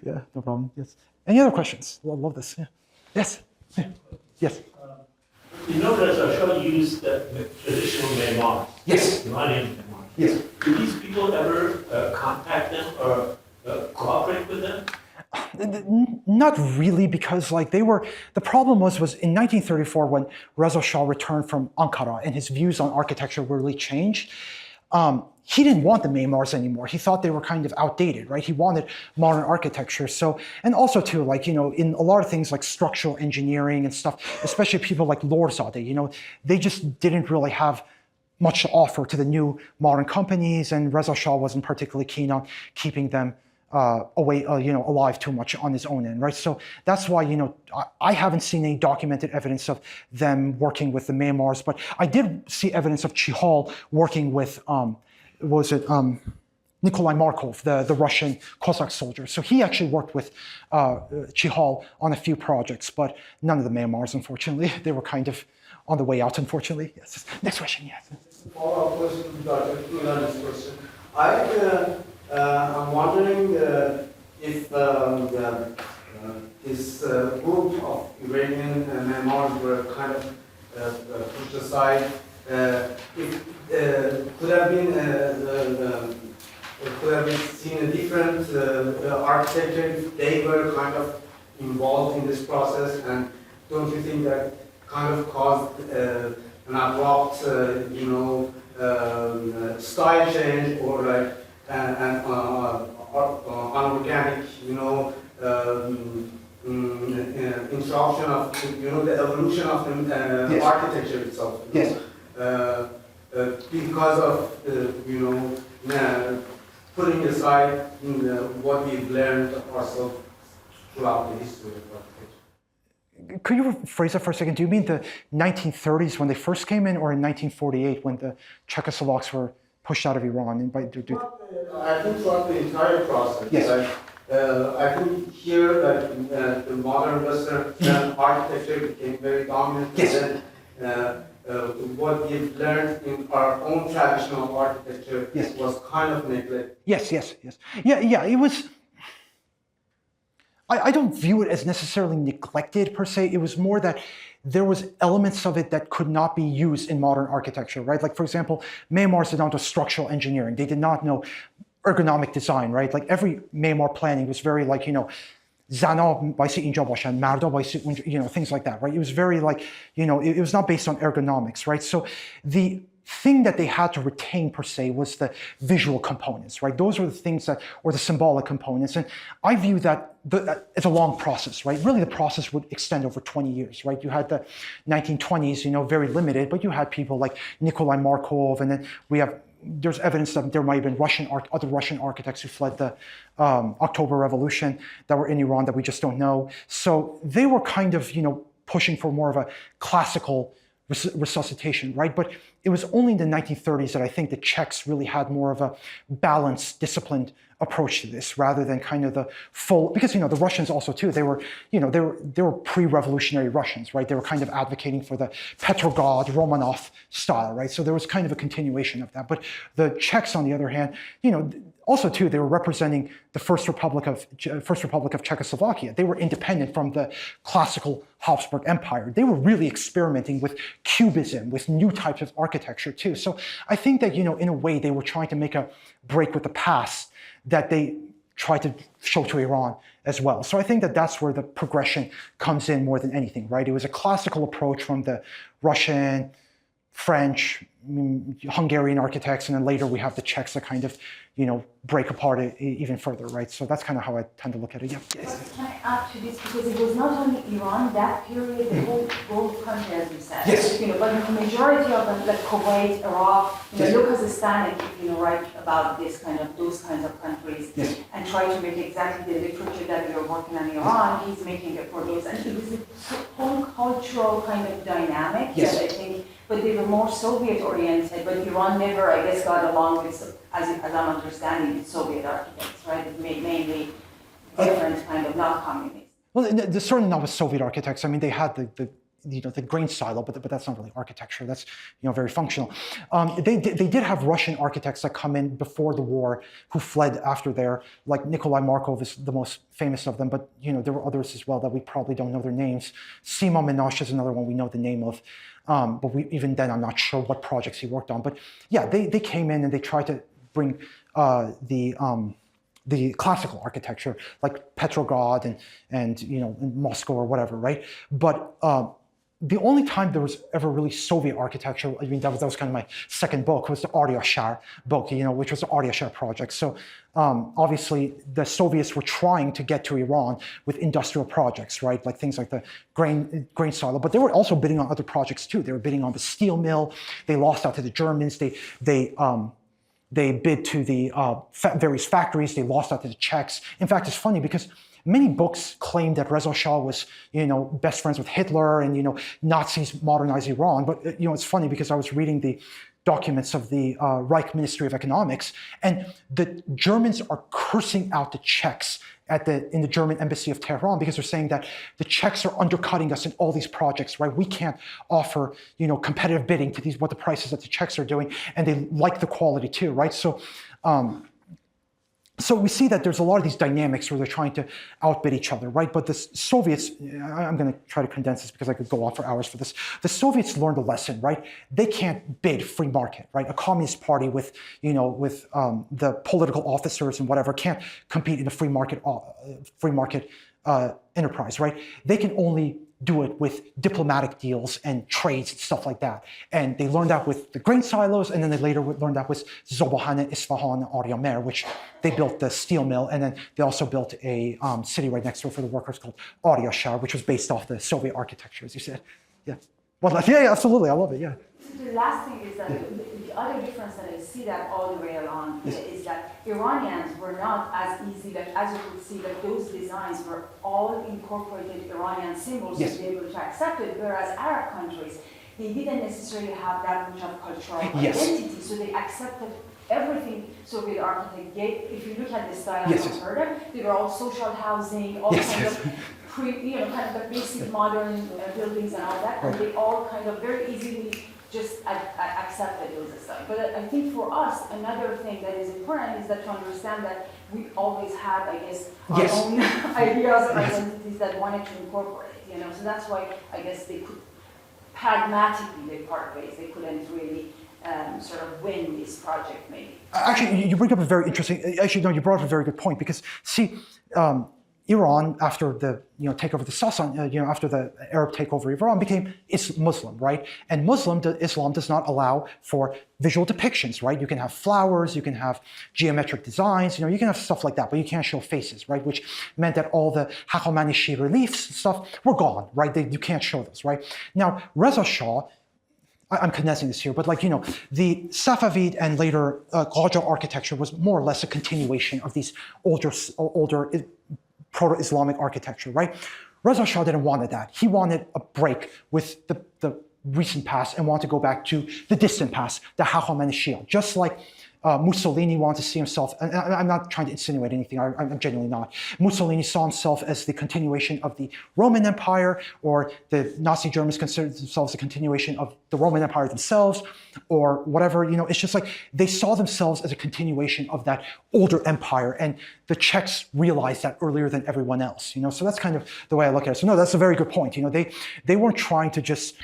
S1: yeah, no problem. Yes. Any other questions? I love this. Yeah. Yes. Yeah. Yes.
S7: You know Reza Shah used the traditional memoirs.
S1: Yes.
S7: Iranian memoirs.
S1: Yes.
S7: Do these people ever contact them or cooperate with them?
S1: Not really, because like the problem was in 1934 when Reza Shah returned from Ankara and his views on architecture really changed. He didn't want the memoirs anymore. He thought they were kind of outdated, right? He wanted modern architecture. So, and also too, like, in a lot of things like structural engineering and stuff, especially people like Lorzadeh, they just didn't really have much to offer to the new modern companies, and Reza Shah wasn't particularly keen on keeping them alive too much on his own end, right? So that's why, I haven't seen any documented evidence of them working with the memoirs, but I did see evidence of Czihal working with, Nikolai Markov, the Russian Cossack soldier. So he actually worked with Czihal on a few projects, but none of the memoirs, unfortunately. They were kind of on the way out, unfortunately. Yes. Next question, yes.
S8: Follow-up question, Dr. Kulan's question. I'm wondering if this group of Iranian memoirs were kind of pushed aside. Could have been seen a different architecture if they were kind of involved in this process, and don't you think that kind of caused an abrupt, style change, or like an unorganic, interruption of, the evolution of the
S1: Yes.
S8: architecture itself?
S1: Yes.
S8: Because of, putting aside what we've learned ourselves throughout the history of architecture.
S1: Could you rephrase that for a second? Do you mean the 1930s when they first came in, or in 1948 when the Czechoslovaks were pushed out of Iran?
S8: I think throughout the entire process.
S1: Yes.
S8: I think here that the modern Western architecture became very dominant.
S1: Yes.
S8: And then, what we've learned in our own traditional architecture
S1: Yes.
S8: was kind of neglected.
S1: Yes. Yeah, it was. I don't view it as necessarily neglected per se. It was more that there was elements of it that could not be used in modern architecture, right? Like, for example, memoirs did not know structural engineering. They did not know ergonomic design, right? Like every memoir planning was very like, Zana baisi inja bashan, marda baisi unja, things like that, right? It was very like, it was not based on ergonomics, right? So the thing that they had to retain per se was the visual components, right? Those were the things or the symbolic components. And I view that as a long process, right? Really the process would extend over 20 years, right? You had the 1920s, very limited, but you had people like Nikolai Markov, and then there's evidence that there might have been other Russian architects who fled the October Revolution that were in Iran that we just don't know. So they were kind of, pushing for more of a classical resuscitation, right? But it was only in the 1930s that I think the Czechs really had more of a balanced, disciplined approach to this, rather than kind of the full, because the Russians also too, they were pre-revolutionary Russians, right? They were kind of advocating for the Petrograd Romanov style, right? So there was kind of a continuation of that. But the Czechs, on the other hand, also too, they were representing the First Republic of Czechoslovakia. They were independent from the classical Habsburg Empire. They were really experimenting with cubism, with new types of architecture too. So I think that, in a way, they were trying to make a break with the past that they tried to show to Iran as well. So I think that that's where the progression comes in more than anything, right? It was a classical approach from the Russian French, Hungarian architects, and then later we have the Czechs that kind of, break apart it even further, right? So that's kind of how I tend to look at it. Yeah.
S2: Yes. Can I add to this, because it was not only Iran, that period, the whole country, as you said.
S1: Yes.
S2: But the majority of them, like Kuwait, Iraq, look as a stand, write about those kinds of countries,
S1: yes.
S2: and try to make exactly the literature that you're working on Iran. He's making it for those, and it was a whole cultural kind of dynamic
S1: yes.
S2: that I think. But they were more Soviet-oriented, but Iran never, I guess, got along with, as I'm understanding, Soviet architects, right? Mainly different kind of, not communist.
S1: Well, they're certainly not with Soviet architects. I mean, they had the grain silo, but that's not really architecture. That's very functional. They did have Russian architects that come in before the war who fled after there, like Nikolai Markov is the most famous of them, but there were others as well that we probably don't know their names. Simon Minosh is another one we know the name of. But even then, I'm not sure what projects he worked on. But yeah, they came in and they tried to bring the classical architecture, like Petrograd and Moscow or whatever, right? But the only time there was ever really Soviet architecture, I mean, that was kind of my second book, was the Reza Shah book, which was the Reza Shah project. So obviously the Soviets were trying to get to Iran with industrial projects, right? Like things like the grain silo, but they were also bidding on other projects too. They were bidding on the steel mill. They lost out to the Germans. They bid to the various factories. They lost out to the Czechs. In fact, it's funny because many books claim that Reza Shah was, best friends with Hitler and, Nazis modernized Iran. But, it's funny because I was reading the documents of the Reich Ministry of Economics, and the Germans are cursing out the Czechs in the German embassy of Tehran because they're saying that the Czechs are undercutting us in all these projects, right? We can't offer, competitive bidding to what the prices that the Czechs are doing, and they like the quality too, right? So we see that there's a lot of these dynamics where they're trying to outbid each other, right? But the Soviets, I'm going to try to condense this because I could go on for hours for this. The Soviets learned a lesson, right? They can't bid free market, right? A communist party with the political officers and whatever can't compete in a free market enterprise, right? They can only do it with diplomatic deals and trades and stuff like that. And they learned that with the grain silos, and then they later learned that with Zobohan, Isfahan, and Aryamer, which they built the steel mill, and then they also built a city right next door for the workers called Reza Shah, which was based off the Soviet architecture, as you said. Yeah. Well, yeah, absolutely, I love it, yeah.
S2: The last thing is that the other difference that I see that all the way along is that Iranians were not as easy, that as you could see, that those designs were all incorporated Iranian symbols to be able to accept it, whereas Arab countries, they didn't necessarily have that much of cultural identity, so they accepted everything Soviet architect gave. If you look at the style of Herder, they were all social housing, all kind of kind of the basic modern buildings and all that, and they all kind of very easily just accepted those styles. But I think for us, another thing that is important is that to understand that we always had, I guess, our own ideas and identities that wanted to incorporate, So that's why I guess they could, pragmatically, they part ways. They couldn't really sort of win this project, maybe.
S1: Actually, you bring up a very interesting, you brought up a very good point because, see, Iran, after the takeover of the Sassan, after the Arab takeover of Iran, became Muslim, right? And Islam does not allow for visual depictions, right? You can have flowers, you can have geometric designs, you can have stuff like that, but you can't show faces, right? Which meant that all the Achaemenid reliefs and stuff were gone, right? You can't show those, right? Now, Reza Shah, I'm condensing this here, but the Safavid and later Qajar architecture was more or less a continuation of these older proto-Islamic architecture, right? Reza Shah didn't want that. He wanted a break with the recent past and wanted to go back to the distant past, the Achaemenid, just like Mussolini wanted to see himself, and I'm not trying to insinuate anything, I'm genuinely not. Mussolini saw himself as the continuation of the Roman Empire, or the Nazi Germans considered themselves a continuation of the Roman Empire themselves, or whatever, it's just like they saw themselves as a continuation of that older empire, and the Czechs realized that earlier than everyone else, so that's kind of the way I look at it. So no, that's a very good point. They weren't trying to just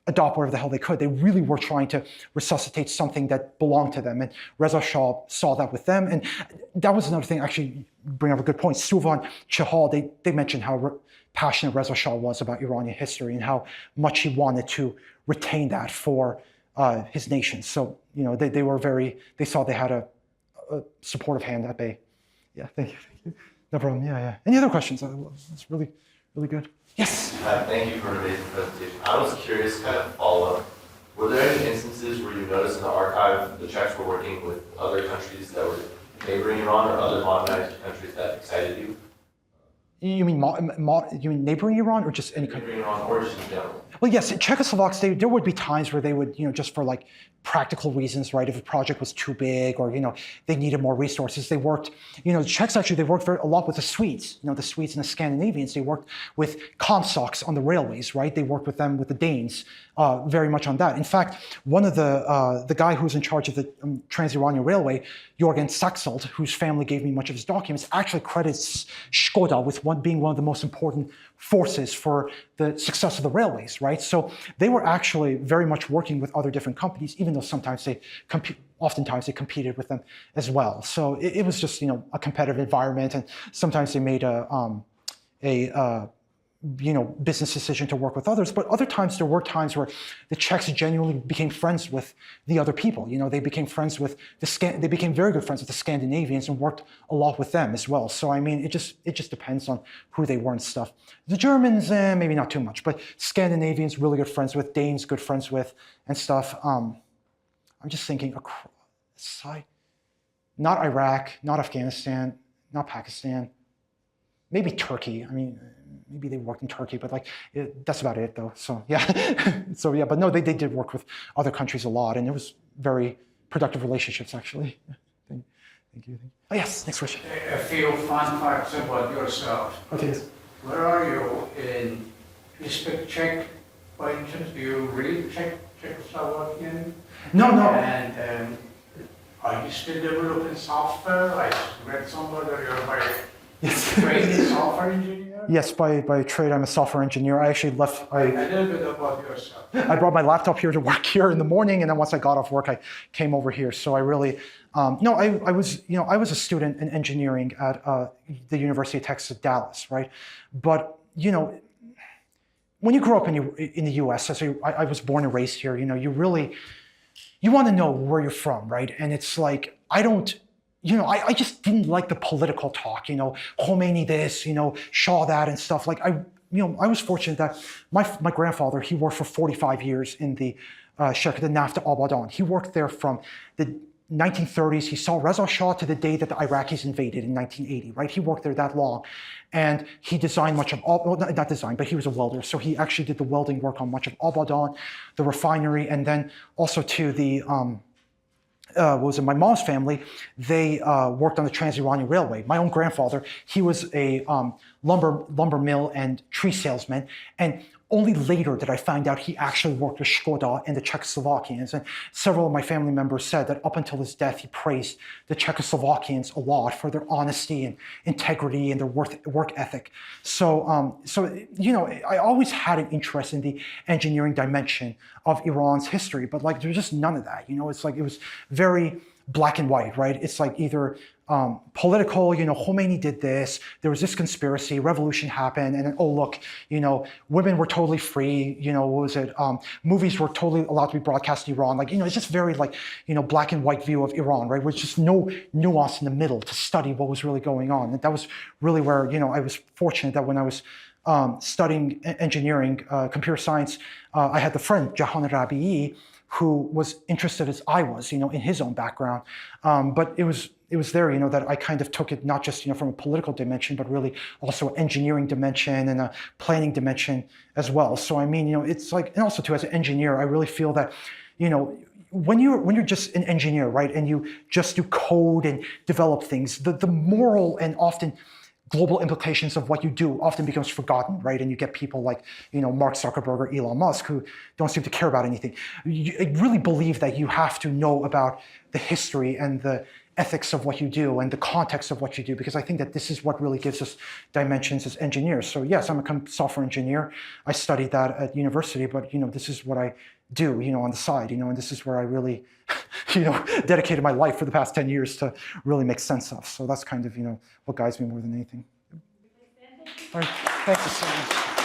S1: adopt whatever the hell they could. They really were trying to resuscitate something that belonged to them. And Reza Shah saw that with them. And that was another thing, actually, bring up a good point. Suva and Czihal, they mentioned how passionate Reza Shah was about Iranian history and how much he wanted to retain that for his nation. So, they were they saw they had a supportive hand at bay. Yeah, thank you. No problem, yeah. Any other questions? It's really, really good. Yes?
S9: Thank you for an amazing presentation. I was curious, kind of follow up, were there any instances where you noticed in the archive the Czechs were working with other countries that were neighboring Iran or other modernized countries that excited you?
S1: You mean neighboring Iran or just any country?
S9: Neighboring Iran or just in general?
S1: Well, yes, Czechoslovaks, there would be times where they would, just for like practical reasons, right? If a project was too big or, they needed more resources, they worked, the Czechs actually, they worked a lot with the Swedes, the Swedes and the Scandinavians. They worked with Kampsax on the railways, right? They worked with them, with the Danes, very much on that. In fact, one of the guy who's in charge of the Trans-Iranian Railway, Jorgen Saxeld, whose family gave me much of his documents, actually credits Skoda with being one of the most important forces for the success of the railways, right? So they were actually very much working with other different companies, even though sometimes oftentimes they competed with them as well. So it was just, a competitive environment, and sometimes they made a business decision to work with others. But other times there were times where the Czechs genuinely became friends with the other people. They became friends with they became very good friends with the Scandinavians and worked a lot with them as well. So I mean, it just depends on who they were and stuff. The Germans, maybe not too much, but Scandinavians really good friends with, Danes good friends with, and stuff. I'm just thinking, not Iraq, not Afghanistan, not Pakistan, maybe Turkey. I mean, maybe they worked in Turkey, but that's about it though. So yeah, but no, they did work with other countries a lot, and it was very productive relationships actually. Thank you. Oh, yes, next question.
S5: A few fun facts about yourself.
S1: Okay.
S5: Where are you in, you speak Czech by any chance? Do you read Czechoslovakian?
S1: No.
S5: And are you still developing software? I read somewhere that you're trained software engineer?
S1: Yes, by trade, I'm a software engineer. I actually left.
S5: A little bit about yourself.
S1: I brought my laptop here to work here in the morning, and then once I got off work, I came over here. So I really, I was a student in engineering at the University of Texas at Dallas, right? But when you grow up in the U.S., as I was born and raised here, you want to know where you're from, right? And it's like I just didn't like the political talk, Khomeini this, Shah that and stuff. Like I was fortunate that my grandfather, he worked for 45 years in the Nafta Abadan. He worked there from the 1930s. He saw Reza Shah to the day that the Iraqis invaded in 1980, right? He worked there that long. And he designed much of, not designed, but he was a welder. So he actually did the welding work on much of Abadan, the refinery, and then also to the, my mom's family, they worked on the Trans-Iranian Railway. My own grandfather, he was a lumber mill and tree salesman, and only later did I find out he actually worked with Skoda and the Czechoslovakians. And several of my family members said that up until his death, he praised the Czechoslovakians a lot for their honesty and integrity and their work ethic. So, I always had an interest in the engineering dimension of Iran's history, but there's just none of that. It's it was very black and white, right? It's either political, Khomeini did this, there was this conspiracy, revolution happened, and then, oh, look, women were totally free, movies were totally allowed to be broadcast in Iran. It's just very black and white view of Iran, right? With just no nuance in the middle to study what was really going on. And that was really where, I was fortunate that when I was studying engineering, computer science, I had the friend, Jahan Rabi'i, who was interested as I was, in his own background. But it was there, that I kind of took it not just, from a political dimension, but really also an engineering dimension and a planning dimension as well. So, I mean, it's and also too, as an engineer, I really feel that, when you're just an engineer, right, and you just do code and develop things, the moral and often global implications of what you do often becomes forgotten, right? And you get people like, Mark Zuckerberg or Elon Musk who don't seem to care about anything. I really believe that you have to know about the history and the ethics of what you do and the context of what you do, because I think that this is what really gives us dimensions as engineers. So yes, I'm a software engineer. I studied that at university, but this is what I do, on the side, and this is where I really, dedicated my life for the past 10 years to really make sense of. So that's kind of, what guides me more than anything. All right, thank you so much.